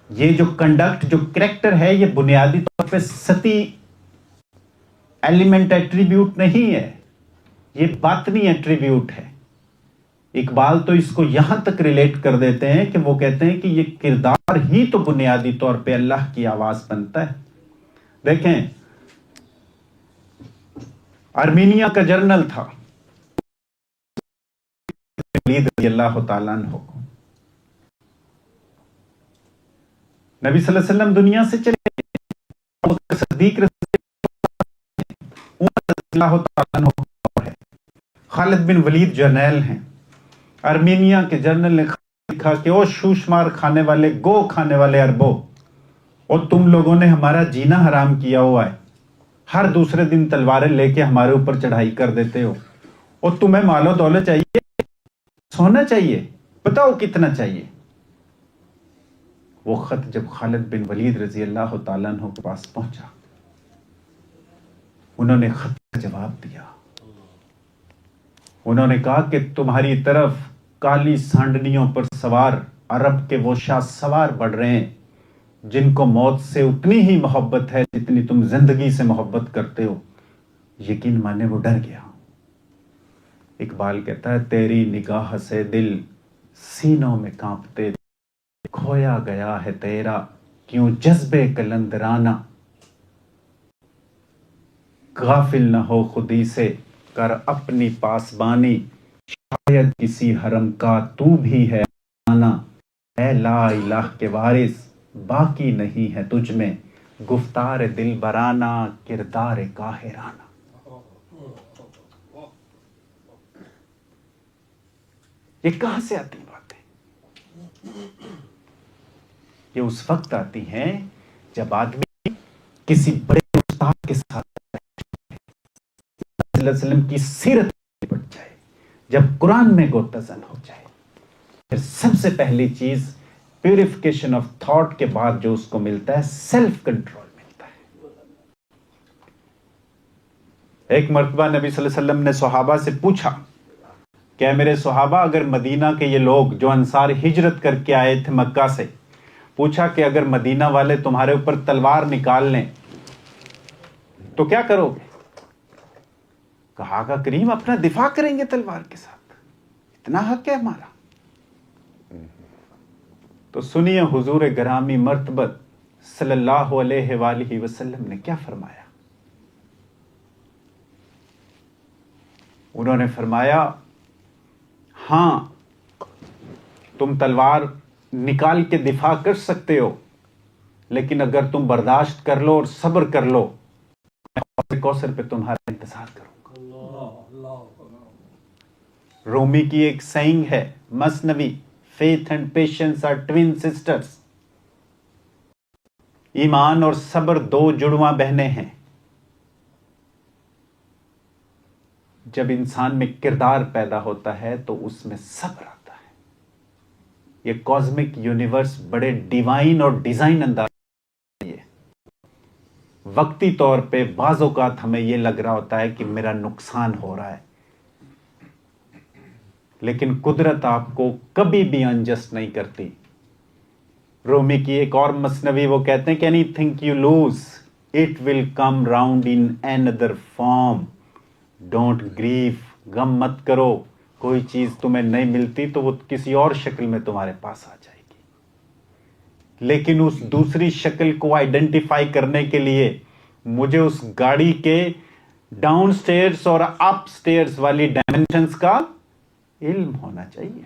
Speaker 1: یہ جو کنڈکٹ، جو کریکٹر ہے، یہ بنیادی طور پہ سطحی ایلیمنٹ ایٹریبیوٹ نہیں ہے، یہ باطنی ایٹریبیوٹ ہے. اقبال تو اس کو یہاں تک ریلیٹ کر دیتے ہیں کہ وہ کہتے ہیں کہ یہ کردار ہی تو بنیادی طور پہ اللہ کی آواز بنتا ہے. دیکھیں ارمینیا کا جرنل تھا ولید رضی اللہ تعالیٰ عنہ کو. نبی صلی اللہ علیہ وسلم دنیا سے چلے گئے، صدیق رضی اللہ تعالیٰ عنہ ہے، خالد بن ولید جرنیل ہیں. ارمینیا کے جرنل نے لکھا کہ او شوشمار کھانے والے، گو کھانے والے عربوں، اور تم لوگوں نے ہمارا جینا حرام کیا ہوا ہے. ہر دوسرے دن تلواریں لے کے ہمارے اوپر چڑھائی کر دیتے ہو، اور تمہیں مال و دولت چاہیے، سونا چاہیے، بتاؤ کتنا چاہیے. وہ خط جب خالد بن ولید رضی اللہ تعالیٰ عنہ کے پاس پہنچا، انہوں نے خط کا جواب دیا. انہوں نے کہا کہ تمہاری طرف کالی سانڈنیوں پر سوار عرب کے وہ شاہ سوار بڑھ رہے ہیں جن کو موت سے اتنی ہی محبت ہے جتنی تم زندگی سے محبت کرتے ہو. یقین مانے وہ ڈر گیا. اقبال کہتا ہے تیری نگاہ سے دل سینوں میں کانپتے، کھویا گیا ہے تیرا کیوں جذبے کلندرانہ. غافل نہ ہو خودی سے کر اپنی پاسبانی، شاید کسی حرم کا تو بھی ہے آنا. اے لا الہ کے وارث باقی نہیں ہے تجھ میں، گفتار دل برانہ کردار قاہرانہ. یہ کہاں سے آتی باتیں؟ یہ اس وقت آتی ہیں جب آدمی کسی بڑے استاد کے ساتھ صلی اللہ علیہ وسلم کی سیرت بڑھ جائے، جب قرآن میں گوتزن ہو جائے. پھر سب سے پہلی چیز پیوریفیکیشن آف تھاٹ کے بعد جو اس کو ملتا ہے، سیلف کنٹرول ملتا ہے. ایک مرتبہ نبی صلی اللہ علیہ وسلم نے صحابہ سے پوچھا کہ میرے صحابہ اگر مدینہ کے یہ لوگ جو انصار ہجرت کر کے آئے تھے مکہ سے، پوچھا کہ اگر مدینہ والے تمہارے اوپر تلوار نکال لیں تو کیا کرو گے؟ کہا آقا کریم اپنا دفاع کریں گے تلوار کے ساتھ، اتنا حق ہے ہمارا۔ تو سنیے حضور گرامی مرتبت صلی اللہ علیہ وآلہ وسلم نے کیا فرمایا۔ انہوں نے فرمایا ہاں تم تلوار نکال کے دفاع کر سکتے ہو، لیکن اگر تم برداشت کر لو اور صبر کر لو، میں کوثر پہ تمہارا انتظار کروں گا۔ رومی کی ایک سینگ ہے Masnavi, faith and patience are twin sisters, ایمان اور صبر دو جڑواں بہنیں ہیں۔ جب انسان میں کردار پیدا ہوتا ہے تو اس میں صبر آتا ہے۔ یہ کازمک یونیورس بڑے ڈیوائن اور ڈیزائن انداز ہے۔ وقتی طور پہ بعض اوقات ہمیں یہ لگ رہا ہوتا ہے کہ میرا نقصان ہو رہا ہے، لیکن قدرت آپ کو کبھی بھی انجسٹ نہیں کرتی۔ رومی کی ایک اور مثنوی وہ کہتے ہیں کہ anything you lose it will come round in another form. Don't grieve, غم مت کرو، کوئی چیز تمہیں نہیں ملتی تو وہ کسی اور شکل میں تمہارے پاس آ جائے گی، لیکن اس دوسری شکل کو آئیڈینٹیفائی کرنے کے لیے مجھے اس گاڑی کے ڈاؤن سٹیئرز اور اپ سٹیئرز والی ڈائمینشنز کا علم ہونا چاہیے۔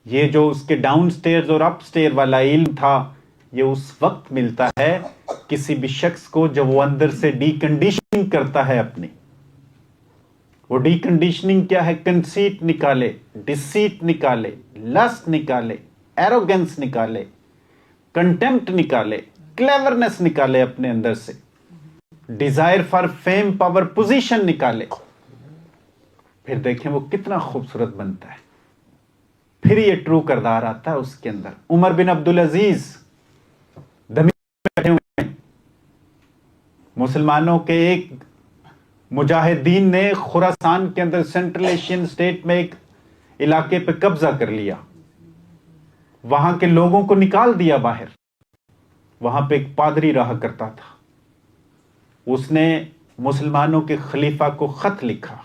Speaker 1: یہ جو اس کے ڈاؤن سٹیئرز اور اپ سٹیئر والا علم تھا، یہ اس وقت ملتا ہے کسی بھی شخص کو جب وہ اندر سے ڈی کنڈیشننگ کرتا ہے اپنی۔ وہ ڈی کنڈیشننگ کیا ہے؟ کنسیٹ نکالے، ڈسیٹ نکالے، لسٹ نکالے، ایروگنس نکالے، کنٹمپٹ نکالے، کلیورنس نکالے اپنے اندر سے، desire for fame, power, position نکالے، پھر دیکھیں وہ کتنا خوبصورت بنتا ہے۔ پھر یہ ٹرو کردار آتا ہے اس کے اندر۔ عمر بن عبدالعزیز بیٹھے ہوئے ہیں، مسلمانوں کے ایک مجاہدین نے خراسان کے اندر سینٹرل ایشین اسٹیٹ میں ایک علاقے پہ قبضہ کر لیا، وہاں کے لوگوں کو نکال دیا باہر۔ وہاں پہ ایک پادری رہا کرتا تھا، اس نے مسلمانوں کے خلیفہ کو خط لکھا۔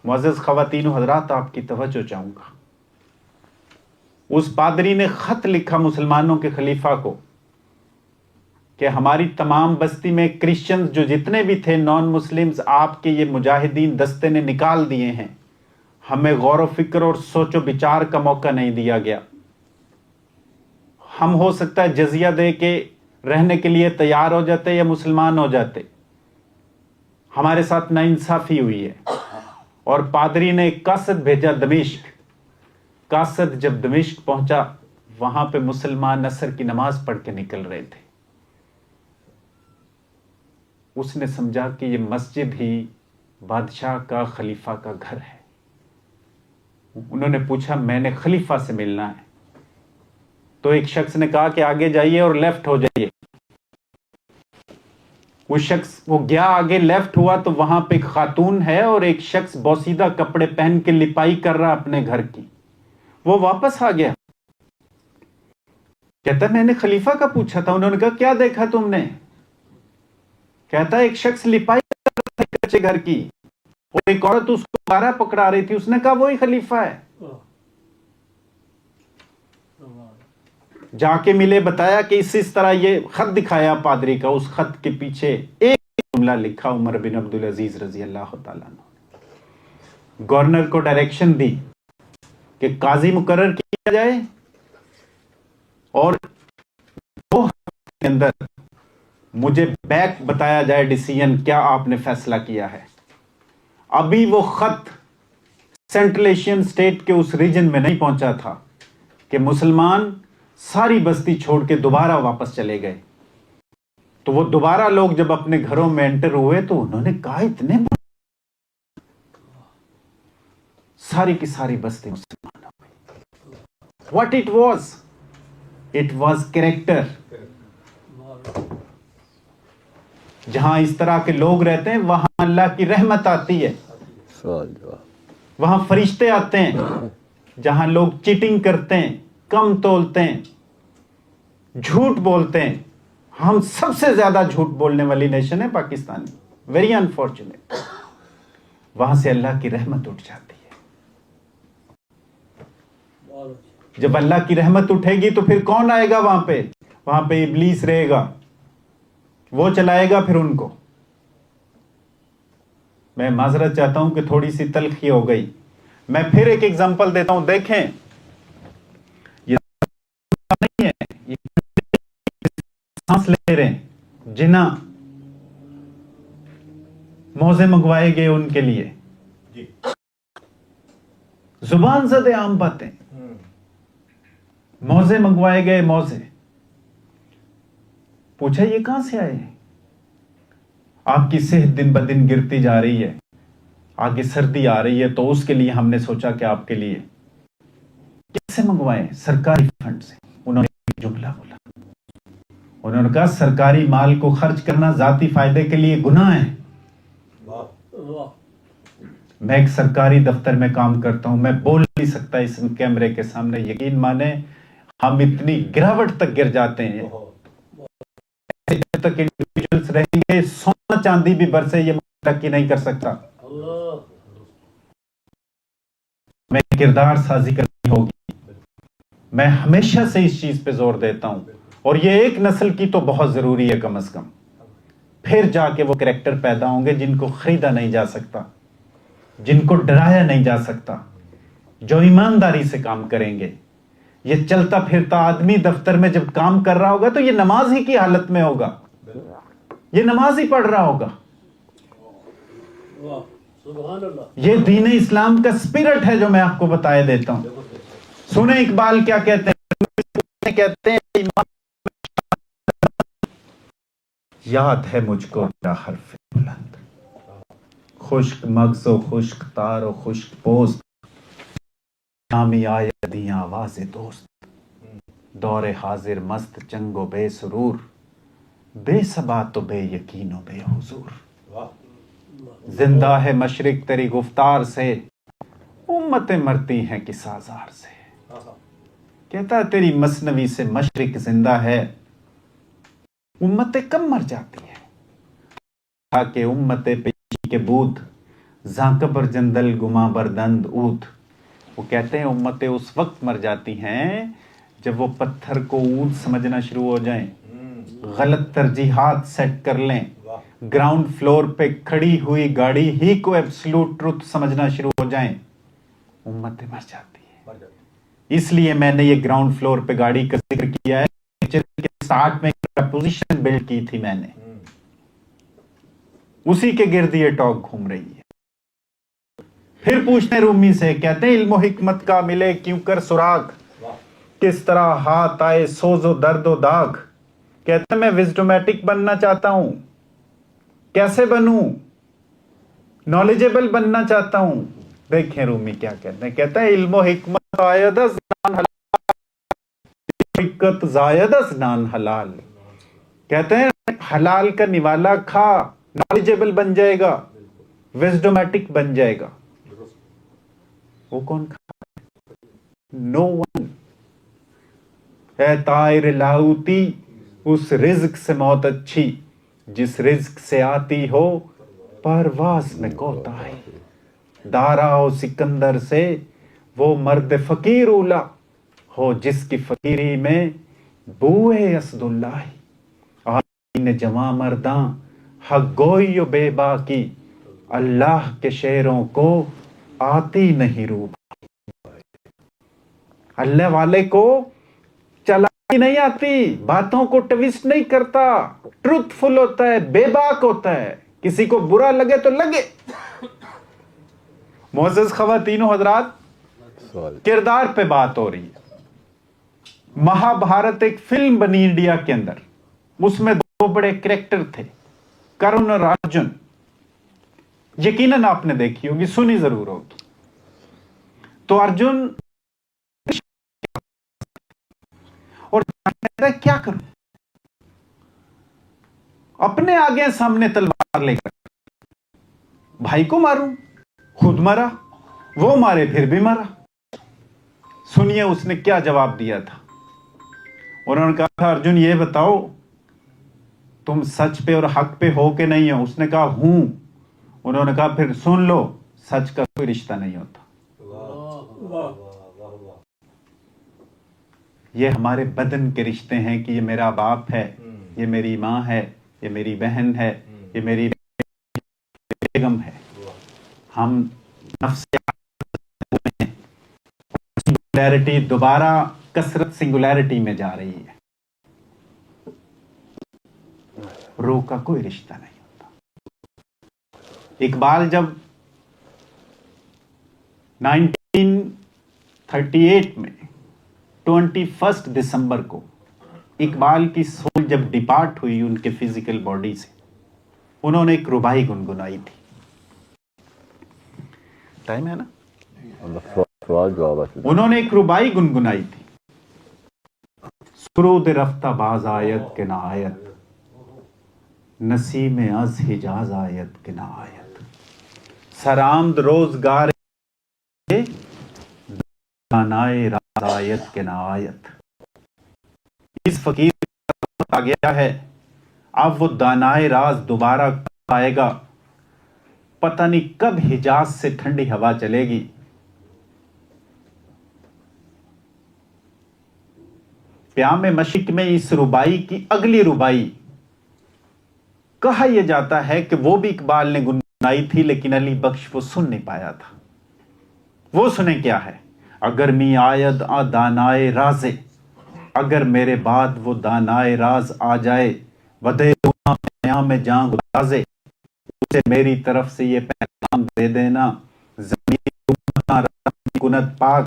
Speaker 1: معزز خواتین و حضرات، آپ کی توجہ چاہوں گا، اس پادری نے خط لکھا مسلمانوں کے خلیفہ کو کہ ہماری تمام بستی میں کرسچنز جو جتنے بھی تھے نان مسلمز، آپ کے یہ مجاہدین دستے نے نکال دیے ہیں، ہمیں غور و فکر اور سوچ و بچار کا موقع نہیں دیا گیا۔ ہم ہو سکتا ہے جزیہ دے کے رہنے کے لیے تیار ہو جاتے یا مسلمان ہو جاتے، ہمارے ساتھ ناانصافی ہوئی ہے۔ اور پادری نے ایک قاصد بھیجا دمشق۔ قاصد جب دمشق پہنچا، وہاں پہ مسلمان عصر کی نماز پڑھ کے نکل رہے تھے۔ اس نے سمجھا کہ یہ مسجد ہی بادشاہ کا، خلیفہ کا گھر ہے۔ انہوں نے پوچھا میں نے خلیفہ سے ملنا ہے، تو ایک شخص نے کہا کہ آگے جائیے اور لیفٹ ہو جائیے۔ وہ شخص وہ گیا آگے، لیفٹ ہوا تو وہاں پہ ایک خاتون ہے اور ایک شخص بوسیدہ کپڑے پہن کے لپائی کر رہا اپنے گھر کی۔ وہ واپس آ گیا، کہتا میں نے خلیفہ کا پوچھا تھا۔ انہوں نے کہا کیا دیکھا تم نے؟ کہتا ایک شخص لپائی کر رہا تھا کچے گھر کی اور ایک عورت اس کو گارا پکڑا رہی تھی۔ اس نے کہا وہی خلیفہ ہے۔ جا کے ملے، بتایا کہ اس طرح یہ خط دکھایا پادری کا، اس خط کے پیچھے ایک جملہ لکھا عمر بن عبدالعزیز رضی اللہ تعالیٰ عنہ۔ گورنر کو ڈائریکشن دی کہ قاضی مقرر کیا جائے اور 2 ہفتے کے اندر مجھے بیک بتایا جائے ڈیسیژن کیا آپ نے فیصلہ کیا ہے۔ ابھی وہ خط سینٹرل ایشین اسٹیٹ کے اس ریجن میں نہیں پہنچا تھا کہ مسلمان ساری بستی چھوڑ کے دوبارہ واپس چلے گئے۔ تو وہ دوبارہ لوگ جب اپنے گھروں میں انٹر ہوئے تو انہوں نے کہا اتنے ساری کی ساری بستی مسلمان ہو گئی۔ What it was character. جہاں اس طرح کے لوگ رہتے ہیں وہاں اللہ کی رحمت آتی ہے،
Speaker 2: سوال جواب.
Speaker 1: وہاں فرشتے آتے ہیں. جہاں لوگ چیٹنگ کرتے ہیں، کم تولتے ہیں، جھوٹ بولتے ہیں، ہم سب سے زیادہ جھوٹ بولنے والی نیشن ہے پاکستانی. Very unfortunate. وہاں سے اللہ کی رحمت اٹھ جاتی ہے. جب اللہ کی رحمت اٹھے گی تو پھر کون آئے گا وہاں پہ؟ وہاں پہ ابلیس رہے گا، وہ چلائے گا پھر ان کو. میں معذرت چاہتا ہوں کہ تھوڑی سی تلخی ہو گئی. میں پھر ایک ایگزامپل دیتا ہوں. دیکھیں یہ نہیں ہے، یہ سانس لے رہے ہیں، جنا موزے منگوائے گئے ان کے لیے. زبان زد عام باتیں، موزے منگوائے گئے. موزے پوچھا یہ کہاں سے آئے؟ آپ کی صحت دن بدن گرتی جا رہی ہے، آگے سردی آ رہی ہے، تو اس کے لیے ہم نے سوچا کہ آپ کے لیے کیسے منگوائیں؟ سرکاری فنڈ سے. انہوں نے ایک جملہ بولا، انہوں نے کہا سرکاری مال کو خرچ کرنا ذاتی فائدے کے لیے گناہ ہے. میں ایک سرکاری دفتر میں کام کرتا ہوں، میں بول نہیں سکتا اس کیمرے کے سامنے. یقین مانیں ہم اتنی گراوٹ تک گر جاتے ہیں. جب تک انڈیویجولز رہیں گے، سونا چاندی بھی برسے یہ ترقی نہیں کر سکتا. میں کردار سازی کرنی ہوگی. میں ہمیشہ سے اس چیز پہ زور دیتا ہوں، اور یہ ایک نسل کی تو بہت ضروری ہے کم از کم. پھر جا کے وہ کریکٹر پیدا ہوں گے جن کو خریدا نہیں جا سکتا، جن کو ڈرایا نہیں جا سکتا، جو ایمانداری سے کام کریں گے. یہ چلتا پھرتا آدمی دفتر میں جب کام کر رہا ہوگا تو یہ نماز ہی کی حالت میں ہوگا، یہ نماز ہی پڑھ رہا ہوگا. یہ دین اسلام کا اسپرٹ ہے جو میں آپ کو بتائے دیتا ہوں. سنیں اقبال کیا کہتے ہیں. کہتے ہیں یاد ہے مجھ کو میرا حرف بلند، خشک مغز و خشک تار و خشک پوست، نامی آیدی آواز دوست، دور حاضر مست چنگ و بے سرور، بے ثبات و بے یقین و بے حضور. زندہ ہے مشرق تیری گفتار سے، امتیں مرتی ہیں کس آزار سے. کہتا ہے تیری مثنوی سے مشرق زندہ ہے، امتیں کم مر جاتی ہیں. کہ امت پیشی کے بود، زاں قبر جندل گما بردند اود. وہ کہتے ہیں امتیں اس وقت مر جاتی ہیں جب وہ پتھر کو اود سمجھنا شروع ہو جائیں، غلط ترجیحات سیٹ کر لیں، گراؤنڈ فلور پہ کھڑی ہوئی گاڑی ہی کو ایبسلوٹ ٹروتھ سمجھنا شروع ہو جائیں. امتیں مر جاتی ہیں. اس لیے میں نے یہ گراؤنڈ فلور پہ گاڑی کا ذکر کیا ہے. سٹارٹ میں پوزیشن بلڈ کی تھی میں نے، اسی کے گرد یہ ٹاک گھوم رہی ہے. پھر پوچھتے رومی سے، کہتے ہیں علم و حکمت کا ملے کیوں کر سراغ، کس طرح ہاتھ آئے سوز و درد و داغ. کہتے ہیں میں وزڈومیٹک بننا چاہتا ہوں. کیسے بنوں؟ نالجیبل بننا چاہتا ہوں. دیکھیں رومی کیا کہتے ہیں. کہتے ہیں علم و حکمت زائد از نان حلال، حکمت زائد از نان حلال. کہتے ہیں حلال کا نوالا کھا، نالجیبل بن جائے گا، وزڈومیٹک بن جائے گا. وہ کون کھا؟ نو ون. اے طائر لاؤتی اس رزق سے موت اچھی، جس رزق سے آتی ہو پرواز میں کوتاہی. دارا و سکندر سے وہ مرد فقیر اولا ہو، جس کی فقیری میں بوئے اسد اللہ. آئین جواں مرداں حق گوئی و بے باکی، اللہ کے شعروں کو آتی نہیں روح. اللہ والے کو چلاکی نہیں آتی، باتوں کو ٹویسٹ نہیں کرتا، ٹروتھ فل ہوتا ہے، بے باک ہوتا ہے. کسی کو برا لگے تو لگے. معزز خواتین و حضرات، کردار پہ بات ہو رہی ہے. مہا بھارت ایک فلم بنی انڈیا کے اندر، اس میں دو بڑے کریکٹر تھے، کرن اور ارجن. یقیناً آپ نے دیکھی ہوگی، سنی ضرور ہوگی. تو ارجن اور کہتا ہے کیا کروں، اپنے آگے سامنے تلوار لے کر. بھائی کو ماروں، خود مرا، وہ مارے پھر بھی مرا۔ سنیے اس نے کیا جواب دیا تھا۔ انہوں نے کہا تھا ارجن یہ بتاؤ تم سچ پہ اور حق پہ ہو کہ نہیں ہو؟ اس نے کہا ہوں۔ انہوں نے کہا پھر سن لو، سچ کا کوئی رشتہ نہیں ہوتا۔ یہ ہمارے بدن کے رشتے ہیں کہ یہ میرا باپ ہے، یہ میری ماں ہے، یہ میری بہن ہے، یہ میری بیگم ہے۔ ہم نفس سنگولیرٹی دوبارہ کثرت سنگولیرٹی میں جا رہی ہے، روح کا کوئی رشتہ نہیں ہوتا۔ اقبال جب 1938 میں 21 دسمبر کو اقبال کی سول جب ڈپارٹ ہوئی ان کے فزیکل باڈی سے، انہوں نے ایک ربائی گنگنائی تھی۔ ٹائم ہے نا؟ انہوں نے ایک ربائی گنگنائی تھی، سرود رفتہ باز آیت کے نہ آیت، نسیم از حجاز آیت کے نہ آیت، سرآمد روزگار دانائے راز آیت کے نہ آیت۔ اس فقیر آ گیا ہے، اب وہ دانائے راز دوبارہ آئے گا، پتہ نہیں کب حجاز سے ٹھنڈی ہوا چلے گی۔ پیام مشک میں اس ربائی کی اگلی ربائی کہا یہ جاتا ہے کہ وہ بھی اقبال نے گنگنائی تھی، لیکن علی بخش وہ سن نہیں پایا تھا۔ وہ سنیں کیا ہے؟ اگر می آید آ دانائے رازے، اگر میرے بعد وہ دانائے راز آ جائے، ودے پیام میں جان گدازے، اسے میری طرف سے یہ پیغام دے دینا، ضمیر کند پاک،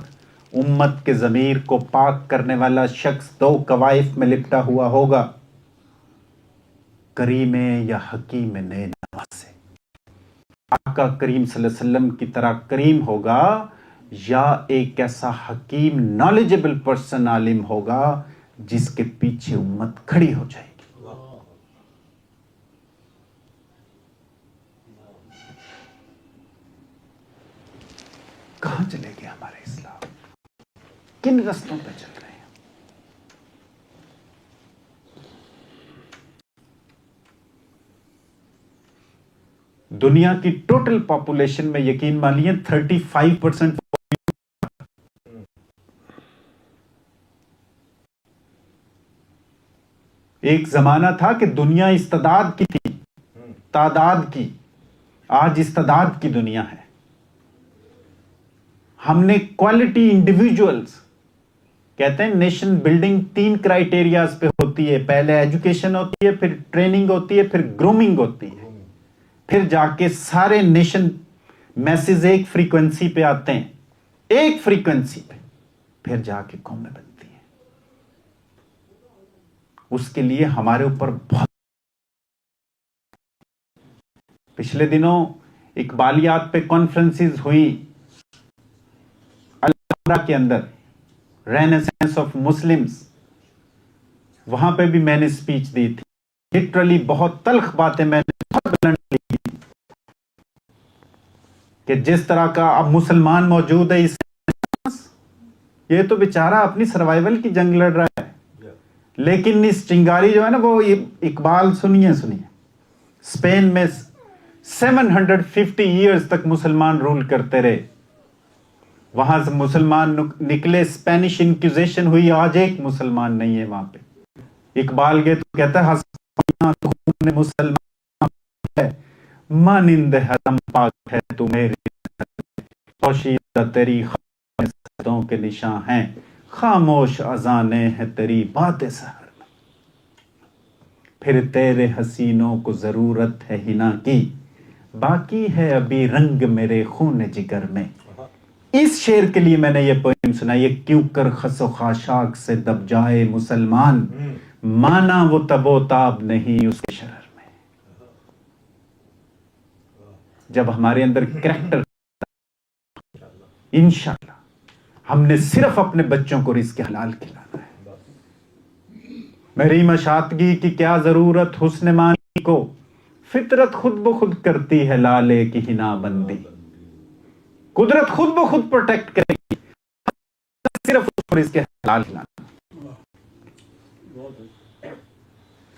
Speaker 1: امت کے ضمیر کو پاک کرنے والا شخص دو کوائف میں لپٹا ہوا ہوگا، کریم یا حکیم نئے نوازے۔ آقا کریم صلی اللہ علیہ وسلم کی طرح کریم ہوگا یا ایک ایسا حکیم نالجبل پرسن عالم ہوگا جس کے پیچھے امت کھڑی ہو جائے گی۔ کہاں چلے گئے ہمارے اسلام؟ کن رستوں پہ چل رہے ہیں؟ دنیا کی ٹوٹل پاپولیشن میں یقین مانیے 35%۔ ایک زمانہ تھا کہ دنیا استعداد کی تھی، تعداد کی، آج استعداد کی دنیا ہے۔ ہم نے کوالٹی انڈیویجولز، کہتے ہیں نیشن بلڈنگ 3 کرائیٹیریاز پہ ہوتی ہے، پہلے ایجوکیشن ہوتی ہے، پھر ٹریننگ ہوتی ہے، پھر گرومنگ ہوتی ہے، پھر جا کے سارے نیشن میسز ایک فریکوینسی پہ آتے ہیں، ایک فریکوینسی پہ، پھر جا کے قومیں بنتی ہیں۔ اس کے لیے ہمارے اوپر بہت، پچھلے دنوں اقبالیات پہ کانفرنسز ہوئی الحمرہ کے اندر، رینیسانس آف مسلمز، وہاں پہ بھی میں نے سپیچ دی تھی۔ لٹرلی بہت تلخ باتیں میں نے بہت بلنڈلی کی کہ جس طرح کا اب مسلمان موجود ہے، اس یہ تو بیچارہ اپنی سروائیول کی جنگ لڑ رہا ہے، لیکن اس چنگاری جو ہے نا، وہ اقبال سنیے اسپین میں 750 ایئرز تک مسلمان رول کرتے رہے، وہاں سے مسلمان نکلے، اسپینش انکوزیشن ہوئی، آج ایک مسلمان نہیں ہے وہاں پہ۔ اقبال گئے تو کہتا ہے خون مسلمان ہے، مانند حرم پاک ہے تو میری پوشیدہ تیری خاکوں کے نشاں ہیں، خاموش اذانیں ہیں تیری بات سحر میں، پھر تیرے حسینوں کو ضرورت ہے ہنا کی، باقی ہے ابھی رنگ میرے خون جگر میں۔ اس شعر کے لیے میں نے یہ پوئم سنا، یہ کیوں کر خس و خاشاک سے دب جائے مسلمان، مانا وہ تب و تاب نہیں اس کے شرر میں۔ جب ہمارے اندر کریکٹر، انشاءاللہ ہم نے صرف اپنے بچوں کو رزق حلال کھلانا ہے۔ میری مشاطگی کی کیا ضرورت حسن مانی کو، فطرت خود بخود کرتی ہے لالے کی ہنا بندی. قدرت خود بخود پروٹیکٹ کرے گی صرف اور اس کے حلال ہلانا.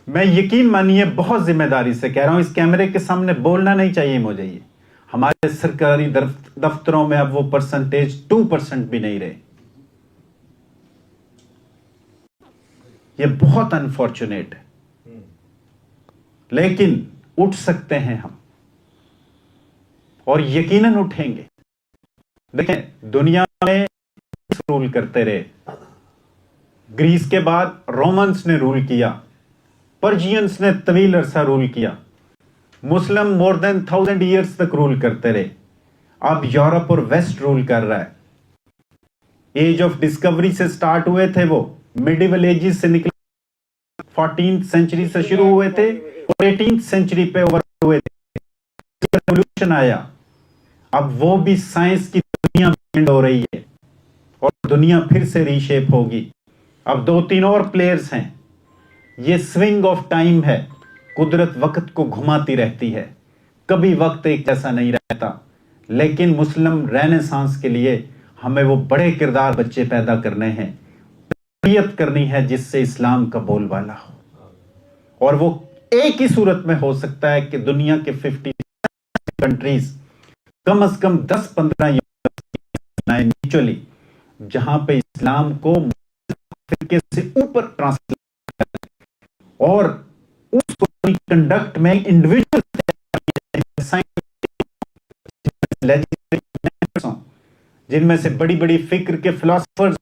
Speaker 1: میں یقین مانیے بہت ذمہ داری سے کہہ رہا ہوں, اس کیمرے کے سامنے بولنا نہیں چاہیے مجھے. یہ ہمارے سرکاری دفتروں میں اب وہ پرسنٹیج 2% بھی نہیں رہے. یہ بہت انفارچونیٹ ہے, لیکن اٹھ سکتے ہیں ہم, اور یقیناً اٹھیں گے. دیکھیں دنیا میں رول کرتے رہے. گریس کے بعد رومنس نے رول کیا, پرجینس نے طویل عرصہ رول کیا, مسلم مور دین 1000 ایئرس تک رول کرتے رہے. اب یورپ اور ویسٹ رول کر رہا ہے. ایج آف ڈسکوری سے سٹارٹ ہوئے تھے, وہ میڈیول ایجز سے نکلے, 14th سینچری سے شروع ہوئے تھے اور 18th سینچری پہ اوور ہوئے تھے. ریولوشن آیا. اب وہ بھی سائنس کی دنیا بینڈ ہو رہی ہے اور دنیا پھر سے ری شیپ ہوگی. اب 2-3 اور پلیئرز ہیں. یہ سوئنگ آف ٹائم ہے. قدرت وقت کو گھماتی رہتی ہے, کبھی وقت ایک جیسا نہیں رہتا. لیکن مسلم رینیسانس کے لیے ہمیں وہ بڑے کردار بچے پیدا کرنے ہیں, تربیت کرنی ہے جس سے اسلام کا بول بالا ہو. اور وہ ایک ہی صورت میں ہو سکتا ہے کہ دنیا کے 50 کنٹریز کم از کم 10-15 میوچولی, جہاں پہ اسلام کو فرقے سے اوپر ٹرانسلیٹ کریں اور اس کو کنڈکٹ میں انڈیویجول جن میں سے بڑی بڑی فکر کے فلاسفرز,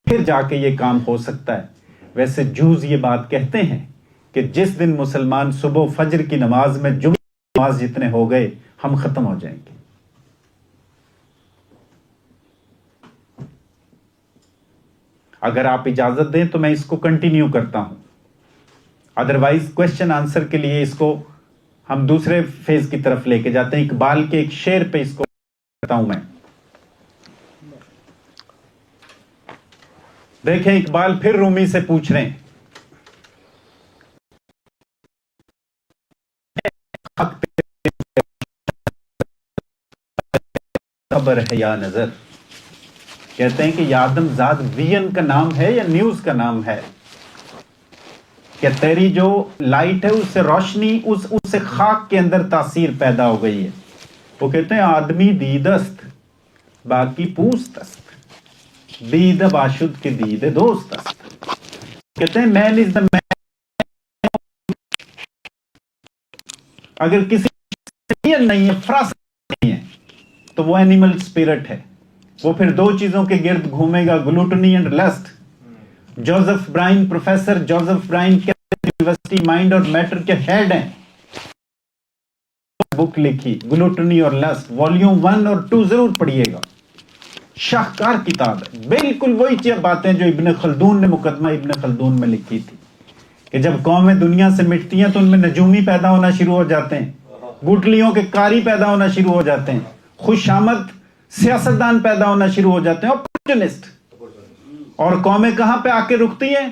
Speaker 1: پھر جا کے یہ کام ہو سکتا ہے. ویسے جوز یہ بات کہتے ہیں کہ جس دن مسلمان صبح فجر کی نماز میں جمعہ کی نماز جتنے ہو گئے, ہم ختم ہو جائیں گے. اگر آپ اجازت دیں تو میں اس کو کنٹینیو کرتا ہوں, ادروائز کوشچن آنسر کے لیے اس کو ہم دوسرے فیز کی طرف لے کے جاتے ہیں. اقبال کے ایک شعر پہ اس کو کرتا ہوں میں. دیکھیں اقبال پھر رومی سے پوچھ رہے ہیں, خبر ہے یا نظر. کہتے ہیں کہ یہ آدم زاد وین کا نام ہے یا نیوز کا نام ہے, کہ تیری جو لائٹ ہے اس سے روشنی, اس سے خاک کے اندر تاثیر پیدا ہو گئی ہے. وہ کہتے ہیں آدمی دیدست باقی پوست است, دید باشد کے دید دوست است. کہتے ہیں مین از دا مین. اگر کسی نہیں ہے, فراست نہیں ہے, تو وہ اینیمل اسپرٹ ہے. وہ پھر 2 چیزوں کے گرد گھومے گا, gluttony and lust. Joseph Brian, professor Joseph Brian university mind اور میٹر کے ہیڈ ہیں, بک لکھی گلوٹنی اور لسٹ, والیوم 1 اور 2 ضرور پڑھیے گا. شاہکار کتاب ہے. بالکل وہی باتیں جو ابن خلدون نے مقدمہ ابن خلدون میں لکھی تھی, کہ جب قومیں دنیا سے مٹتی ہیں تو ان میں نجومی پیدا ہونا شروع ہو جاتے ہیں, گٹلیوں کے کاری پیدا ہونا شروع ہو جاتے ہیں, خوش آمد سیاستدان پیدا ہونا شروع ہو جاتے ہیں, اپورچونسٹ. اور قومیں کہاں پہ آ کے رکتی ہیں؟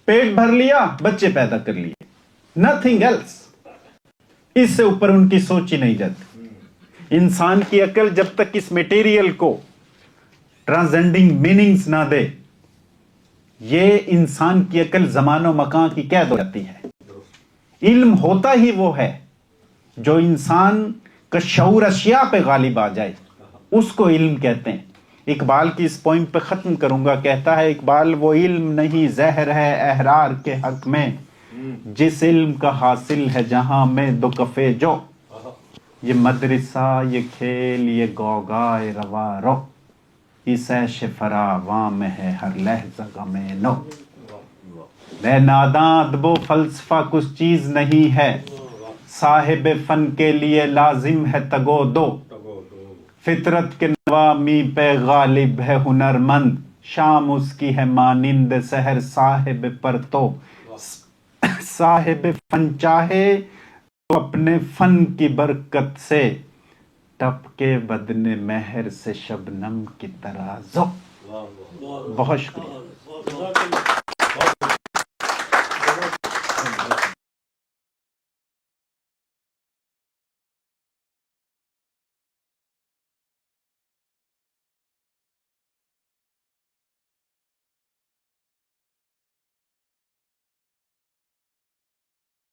Speaker 1: پیٹ بھر لیا, بچے پیدا کر لیے, نتھنگ ایلس. اس سے اوپر ان کی سوچ ہی نہیں جاتی. انسان کی عقل جب تک اس میٹیریل کو ٹرانسینڈنگ میننگز نہ دے, یہ انسان کی عقل زمان و مکان کی قید ہو جاتی ہے. علم ہوتا ہی وہ ہے جو انسان کا شعور اشیاء پہ غالب آ جائے, اس کو علم کہتے ہیں. اقبال کی اس پوائنٹ پہ ختم کروں گا. کہتا ہے اقبال, وہ علم نہیں زہر ہے احرار کے حق میں, جس علم کا حاصل ہے جہاں میں دو کفے جو. یہ مدرسہ یہ کھیل یہ گوگائے روا رو, اس عیش فراواں میں ہے ہر لحظہ غم نو. میں ناداں ادب و فلسفہ کچھ چیز نہیں ہے, صاحب فن کے لیے لازم ہے تگو دو. فطرت کے نوامی پہ غالب ہے ہنرمند, شام اس کی ہے مانند سحر صاحب پر تو. صاحب فن چاہے تو اپنے فن کی برکت سے, ٹپ کے بدن مہر سے شبنم کی طرح زو. بہت شکریہ.